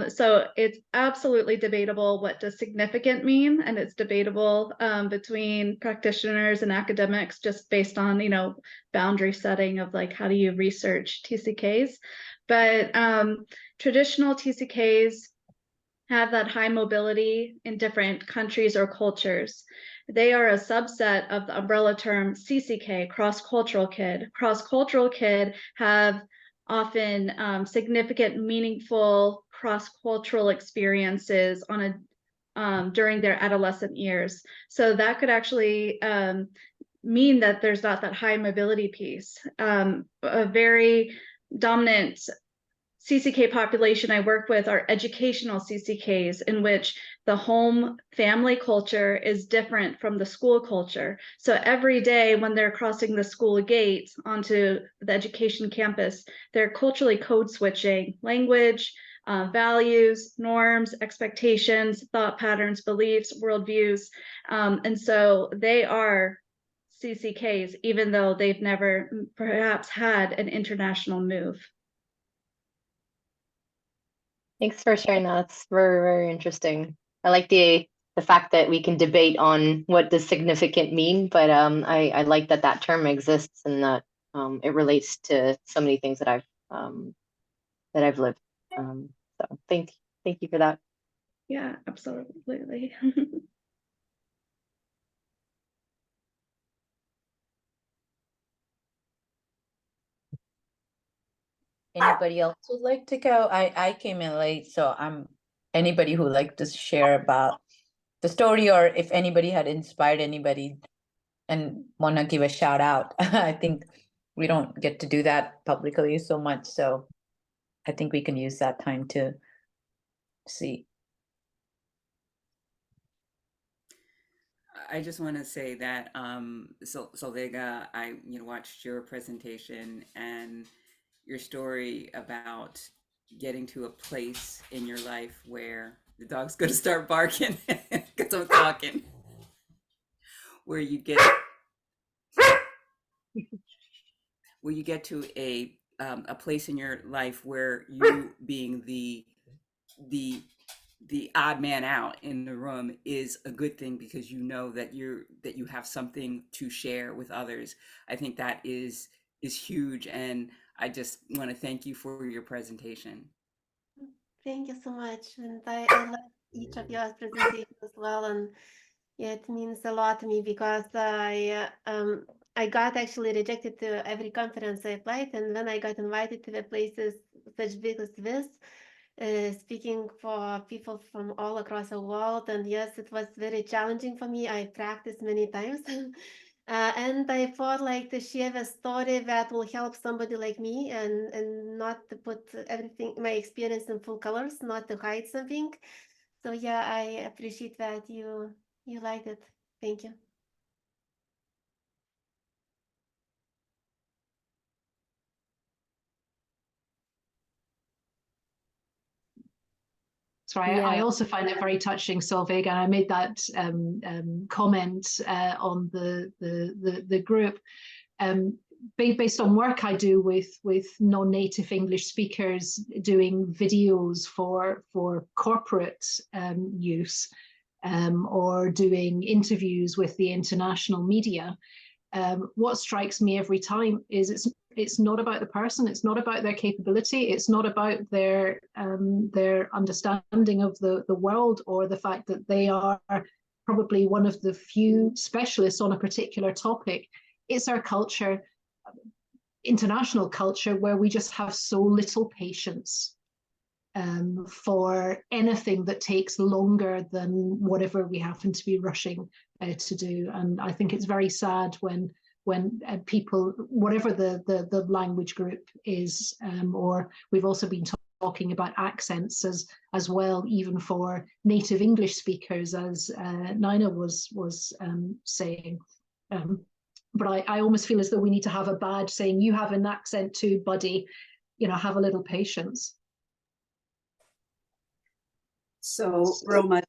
So it's absolutely debatable what does significant mean, and it's debatable between practitioners and academics just based on boundary setting of like how do you research TCKs. But traditional TCKs have that high mobility in different countries or cultures. They are a subset of the umbrella term CCK, cross-cultural kid. Cross-cultural kid have often significant, meaningful cross-cultural experiences during their adolescent years. So that could actually mean that there's not that high mobility piece. A very dominant CCK population I work with are educational CCKs in which the home family culture is different from the school culture. So every day when they're crossing the school gate onto the education campus, they're culturally code switching language, values, norms, expectations, thought patterns, beliefs, worldviews. And so they are CCKs, even though they've never perhaps had an international move. Thanks for sharing that. That's very, very interesting. I like the fact that we can debate on what does significant mean, but I like that term exists and that it relates to so many things that I've lived. So thank you for that. Yeah, absolutely. Anybody else would like to go? I came in late, so anybody who would like to share about the story, or if anybody had inspired anybody and want to give a shout out. I think we don't get to do that publicly so much, so I think we can use that time to see. I just want to say that Solvega, I watched your presentation and your story about getting to a place in your life where the dog's going to start barking because I'm talking, where you get to a place in your life where you being the odd man out in the room is a good thing because you know that you have something to share with others. I think that is huge, and I just want to thank you for your presentation. Thank you so much. And I love each of your presentations as well. And yeah, it means a lot to me because I got actually rejected to every conference I applied, and then I got invited to the places such big as this, speaking for people from all across the world. And yes, it was very challenging for me. I practiced many times. And I thought like to share a story that will help somebody like me and not to put everything, my experience in full colors, not to hide something. So yeah, I appreciate that you liked it. Thank you. So I Yeah. also find it very touching, Solveig, and I made that comment on the group. Based on work I do with non-native English speakers doing videos for corporate use, or doing interviews with the international media, what strikes me every time is it's not about the person, it's not about their capability, it's not about their understanding of the world, or the fact that they are probably one of the few specialists on a particular topic. It's our culture, international culture, where we just have so little patience for anything that takes longer than whatever we happen to be rushing to do. And I think it's very sad when people, whatever the language group is, or we've also been talking about accents as well, even for native English speakers, as Nina was saying. But I almost feel as though we need to have a badge saying, you have an accent too, buddy, have a little patience. So, Roma,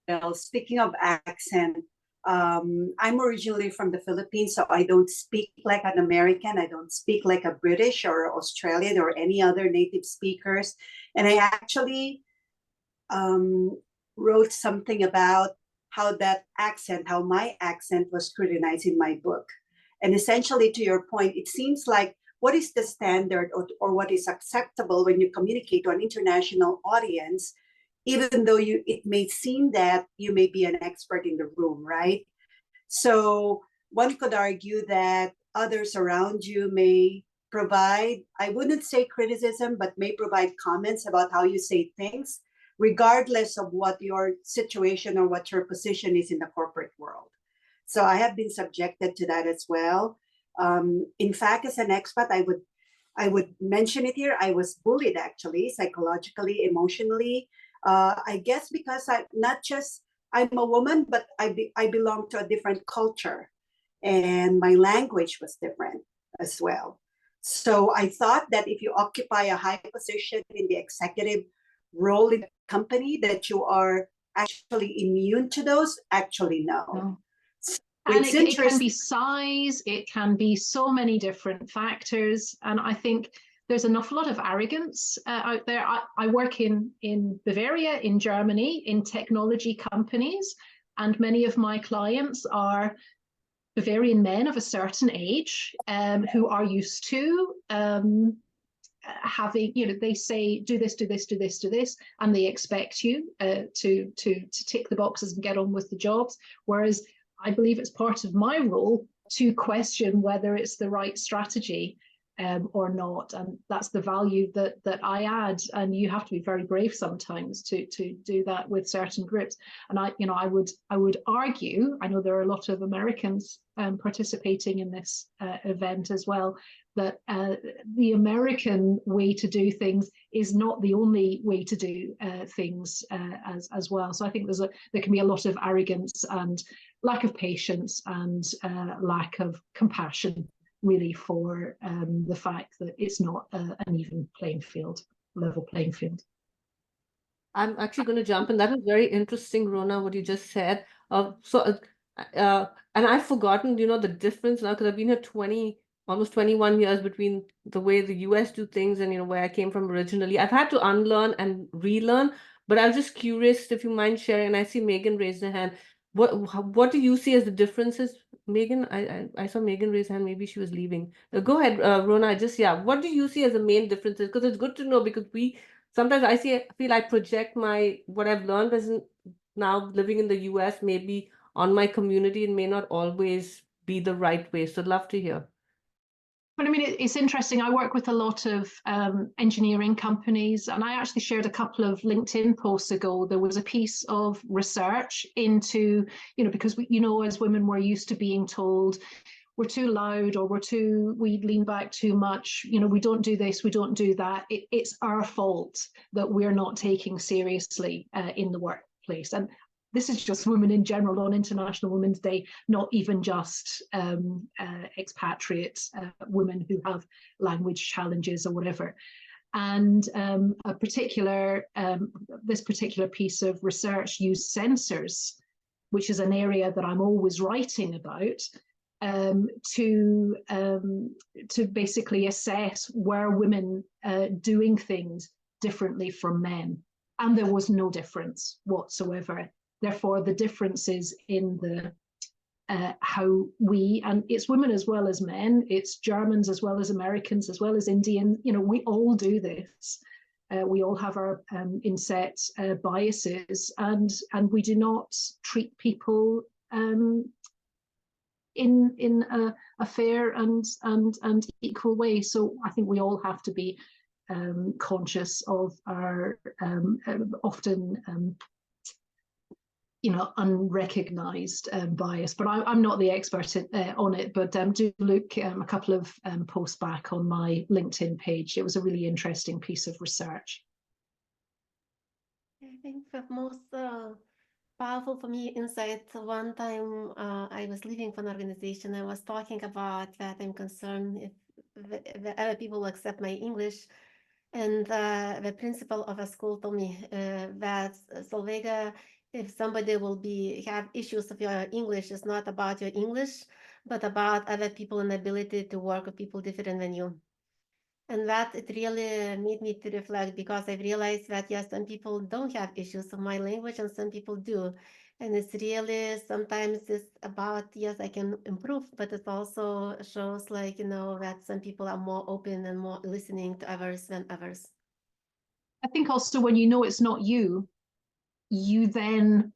well, speaking of accent, I'm originally from the Philippines, so I don't speak like an American. I don't speak like a British or Australian or any other native speakers. And I actually wrote something about how my accent was scrutinized in my book. And essentially, to your point, it seems like what is the standard or what is acceptable when you communicate to an international audience, even though it may seem that you may be an expert in the room, right? So one could argue that others around you may provide, I wouldn't say criticism, but may provide comments about how you say things, regardless of what your situation or what your position is in the corporate world. So I have been subjected to that as well. In fact, as an expat, I would mention it here. I was bullied, actually, psychologically, emotionally. I guess because I'm a woman, but I belong to a different culture, and my language was different as well. So I thought that if you occupy a high position in the executive role in the company, that you are actually immune to those. Actually, no. And it can be size, it can be so many different factors. And I think there's an awful lot of arrogance out there. I work in Bavaria, in Germany, in technology companies, and many of my clients are Bavarian men of a certain age who are used to having, they say, do this, do this, do this, do this, and they expect you to tick the boxes and get on with the jobs. Whereas I believe it's part of my role to question whether it's the right strategy or not, and that's the value that I add. And you have to be very brave sometimes to do that with certain groups. And I would argue, I know there are a lot of Americans participating in this event as well, that the American way to do things is not the only way to do things as well. So I think there can be a lot of arrogance and lack of patience and lack of compassion, really, for the fact that it's not an even level playing field. I'm actually going to jump in. That was very interesting, Rona, what you just said. And I've forgotten, the difference now, because I've been here almost 21 years between the way the US do things and, where I came from originally. I've had to unlearn and relearn, but I'm just curious if you mind sharing, and I see Megan raised her hand. What do you see as the differences? Megan, I saw Megan raise her hand. Maybe she was leaving. Go ahead, Rona. What do you see as the main differences? Because it's good to know, because sometimes I feel I project what I've learned as now living in the US, maybe on my community, and may not always be the right way. So I'd love to hear. But I mean, it's interesting. I work with a lot of engineering companies, and I actually shared a couple of LinkedIn posts ago. There was a piece of research into, because as women, we're used to being told we're too loud, or we lean back too much. We don't do this, we don't do that. It's our fault that we're not taking seriously in the workplace. And this is just women in general on International Women's Day, not even just expatriate women who have language challenges or whatever. And this particular piece of research used sensors, which is an area that I'm always writing about, to basically assess were women doing things differently from men. And there was no difference whatsoever. Therefore, the differences in the how we, and it's women as well as men, it's Germans as well as Americans, as well as Indian, we all do this. We all have our inset biases, and we do not treat people in a fair and equal way. So I think we all have to be conscious of our often unrecognized bias. But I'm not the expert on it, but do look a couple of posts back on my LinkedIn page. It was a really interesting piece of research. I think the most powerful for me insight, one time I was leaving for an organization, I was talking about that I'm concerned if the other people accept my English. And the principal of a school told me that, Solveiga, if somebody will have issues of your English, it's not about your English, but about other people's inability to work with people different than you. And that it really made me to reflect, because I realized that yes, some people don't have issues with my language and some people do. And it's really sometimes it's about, yes, I can improve, but it also shows that some people are more open and more listening to others than others. I think also when you know it's not you, you then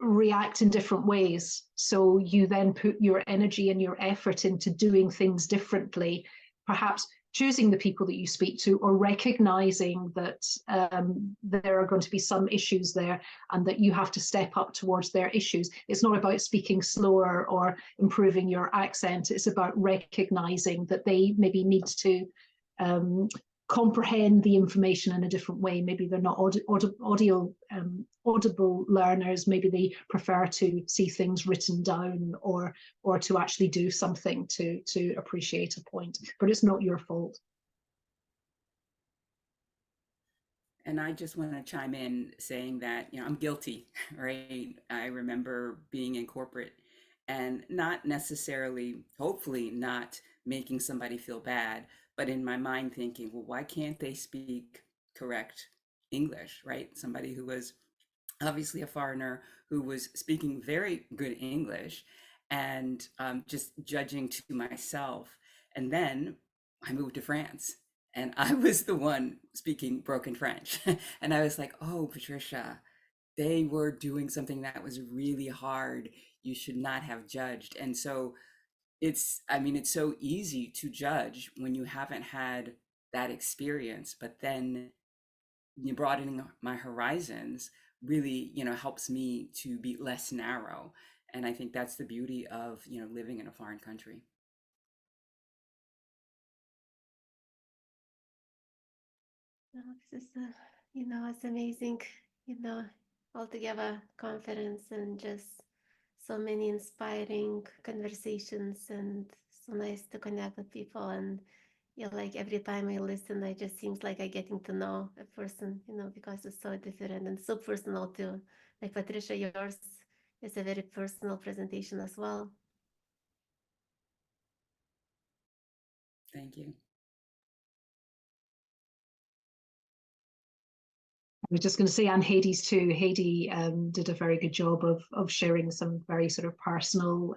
react in different ways. So you then put your energy and your effort into doing things differently, perhaps choosing the people that you speak to, or recognizing that there are going to be some issues there and that you have to step up towards their issues. It's not about speaking slower or improving your accent. It's about recognizing that they maybe need to comprehend the information in a different way. Maybe they're not audible learners. Maybe they prefer to see things written down, or to actually do something to appreciate a point. But it's not your fault. And I just want to chime in saying that, I'm guilty, right? I remember being in corporate and not necessarily, hopefully not making somebody feel bad, but in my mind thinking, well, why can't they speak correct English, right? Somebody who was obviously a foreigner who was speaking very good English, and just judging to myself. And then I moved to France and I was the one speaking broken French. And I was like, oh, Patricia, they were doing something that was really hard. You should not have judged. And so it's so easy to judge when you haven't had that experience, but then you broadening my horizons really, helps me to be less narrow. And I think that's the beauty of, living in a foreign country. This is, it's amazing, altogether conference, and just so many inspiring conversations, and so nice to connect with people. And like every time I listen, I just seems like I getting to know a person, because it's so different and so personal too. Like Patricia, yours is a very personal presentation as well. Thank you. I was just going to say, and Heidi's too. Heidi did a very good job of sharing some very sort of personal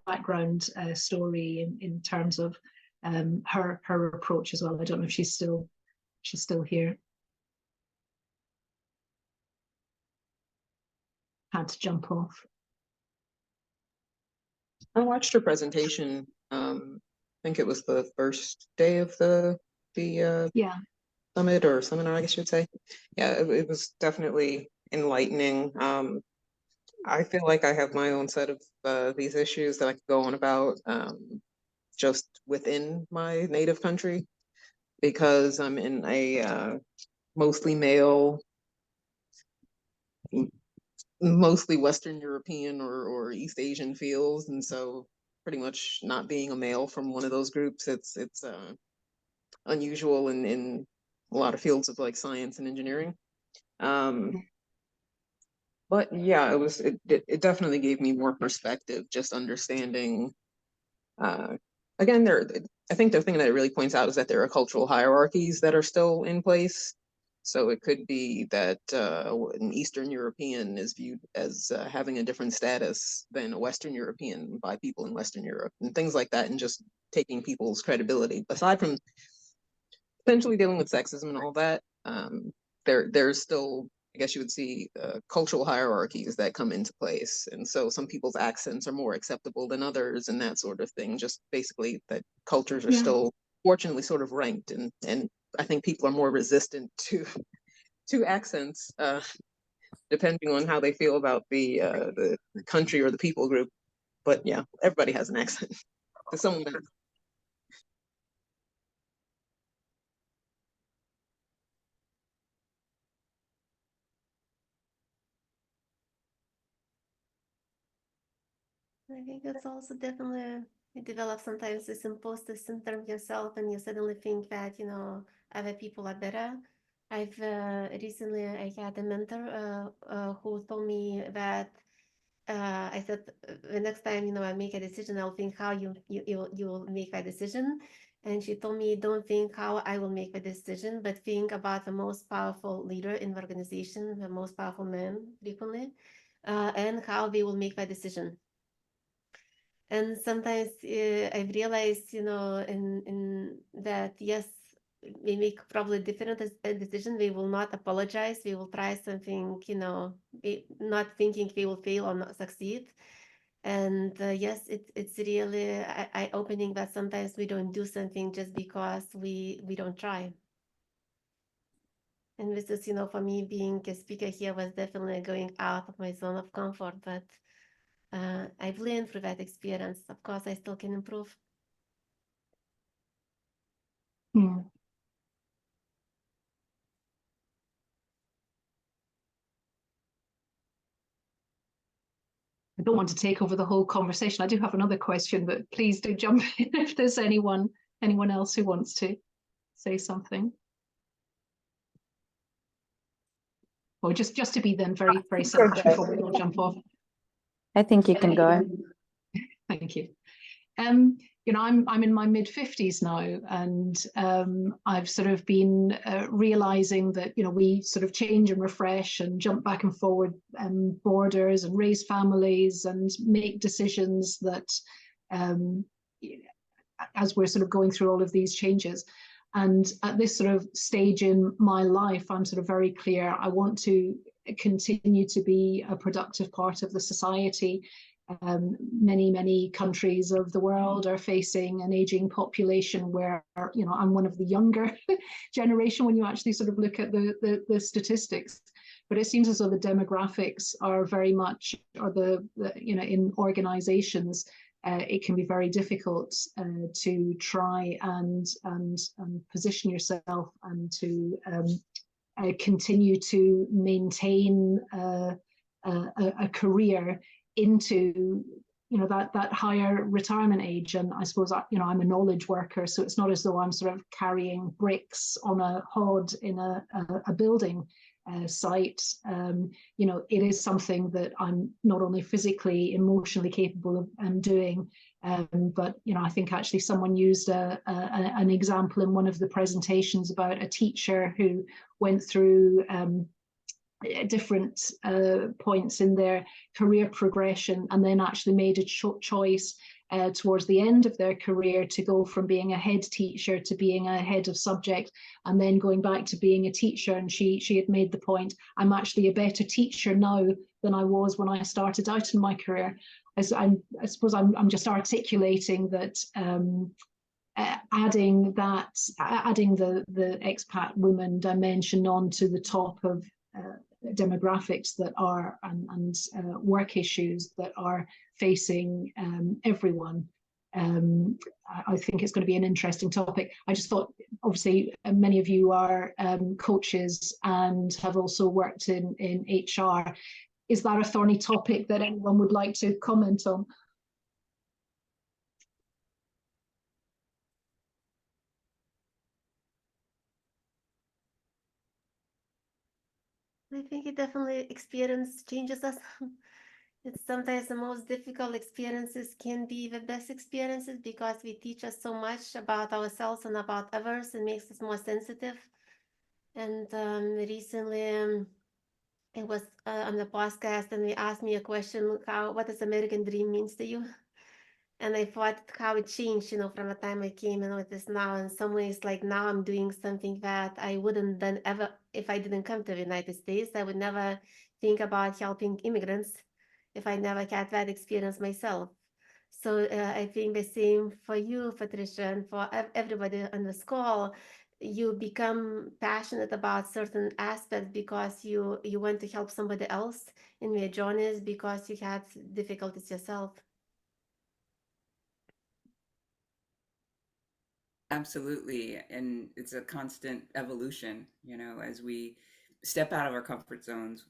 background story in terms of her approach as well. I don't know if she's still here. Had to jump off. I watched her presentation. I think it was the first day of the yeah. summit or seminar, I guess you'd say. Yeah, it was definitely enlightening. I feel like I have my own set of these issues that I could go on about just within my native country, because I'm in a mostly male, mostly Western European or East Asian fields, and so pretty much not being a male from one of those groups, it's unusual in a lot of fields of like science and engineering. But yeah, it definitely gave me more perspective, just understanding. Again, I think the thing that it really points out is that there are cultural hierarchies that are still in place. So it could be that an Eastern European is viewed as having a different status than a Western European by people in Western Europe, and things like that, and just taking people's credibility. Aside from potentially dealing with sexism and all that, there's still, I guess you would see, cultural hierarchies that come into place. And so some people's accents are more acceptable than others and that sort of thing. Just basically that cultures are still fortunately sort of ranked. And I think people are more resistant to accents, depending on how they feel about the country or the people group. But yeah, everybody has an accent to some level. I think it's also definitely you develop sometimes this imposter syndrome yourself, and you suddenly think that other people are better. I've recently I had a mentor who told me that I said the next time I make a decision, I'll think how you'll make a decision, and she told me don't think how I will make the decision, but think about the most powerful leader in the organization, the most powerful man frequently, and how they will make that decision. And sometimes I've realized, in that, yes, we make probably different decision. We will not apologize. We will try something, not thinking we will fail or not succeed. And yes, it's really eye-opening that sometimes we don't do something just because we don't try. And this is, for me, being a speaker here was definitely going out of my zone of comfort, but I've learned through that experience. Of course, I still can improve. I don't want to take over the whole conversation. I do have another question, but please do jump in if there's anyone else who wants to say something. Or just to be then very, very selfish before we all jump off. I think you can go. Thank you. I'm in my mid-50s now, and I've sort of been realizing that we sort of change and refresh and jump back and forward borders and raise families and make decisions that as we're sort of going through all of these changes. And at this sort of stage in my life, I'm sort of very clear I want to continue to be a productive part of the society. Many countries of the world are facing an aging population where I'm one of the younger generation when you actually sort of look at the statistics. But it seems as though the demographics are very much, or in organizations, it can be very difficult to try and position yourself and to continue to maintain a career into that higher retirement age. And I suppose I'm a knowledge worker, so it's not as though I'm sort of carrying bricks on a hod in a building site. It is something that I'm not only physically, emotionally capable of doing, but I think actually someone used an example in one of the presentations about a teacher who went through different points in their career progression and then actually made a choice towards the end of their career to go from being a head teacher to being a head of subject, and then going back to being a teacher. And she had made the point, I'm actually a better teacher now than I was when I started out in my career. I suppose I'm just articulating that adding the expat women dimension onto the top of demographics that are and work issues that are facing everyone. I think it's going to be an interesting topic. I just thought, obviously, many of you are coaches and have also worked in HR. Is that a thorny topic that anyone would like to comment on? I think it definitely experience changes us. It's sometimes the most difficult experiences can be the best experiences because we teach us so much about ourselves and about others and makes us more sensitive. And recently, it was on the podcast, and they asked me a question: what does American dream means to you? And I thought how it changed, from the time I came and with this now. In some ways, like now I'm doing something that I wouldn't done ever if I didn't come to the United States. I would never think about helping immigrants if I never had that experience myself. So I think the same for you, Patricia, and for everybody on this call. You become passionate about certain aspects because you want to help somebody else in your journeys because you had difficulties yourself. Absolutely. And it's a constant evolution, as we step out of our comfort zones,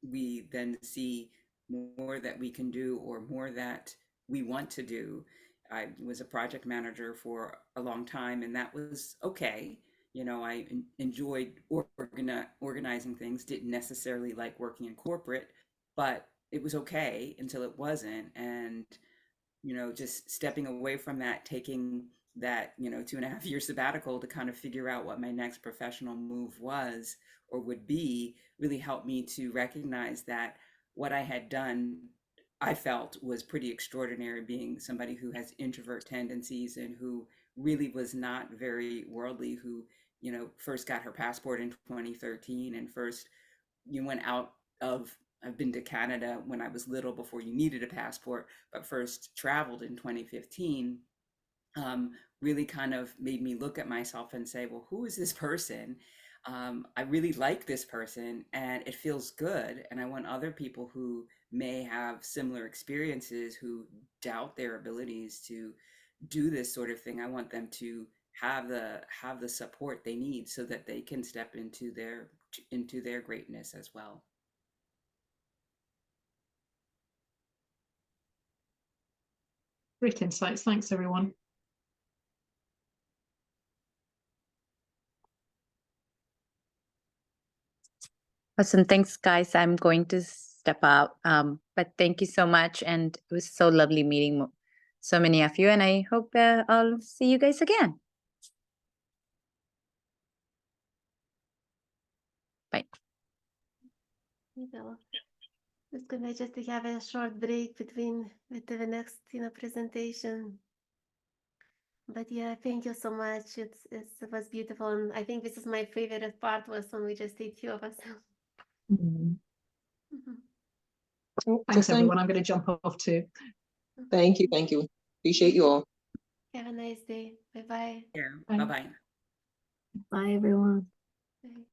we then see more that we can do or more that we want to do. I was a project manager for a long time, and that was okay. I enjoyed organizing things, didn't necessarily like working in corporate, but it was okay until it wasn't. And just stepping away from that, taking that 2.5 year sabbatical to kind of figure out what my next professional move was or would be, really helped me to recognize that what I had done, I felt, was pretty extraordinary, being somebody who has introvert tendencies and who really was not very worldly, who first got her passport in 2013 and first you went out of I've been to Canada when I was little before you needed a passport, but first traveled in 2015, really kind of made me look at myself and say, well, who is this person? I really like this person and it feels good. And I want other people who may have similar experiences, who doubt their abilities to do this sort of thing. I want them to have the support they need so that they can step into their greatness as well. Great insights. Thanks, everyone. Awesome. Thanks, guys. I'm going to step out. But thank you so much. And it was so lovely meeting so many of you. And I hope I'll see you guys again. Bye. It's gonna just have a short break between with the next presentation. But yeah, thank you so much. It was beautiful, and I think this is my favorite part was when we just did two of us. Mm-hmm. Thanks, everyone. I'm going to jump off too. Thank you. Thank you. Appreciate you all. Have a nice day. Bye-bye. Yeah. Bye-bye. Bye, everyone. Bye.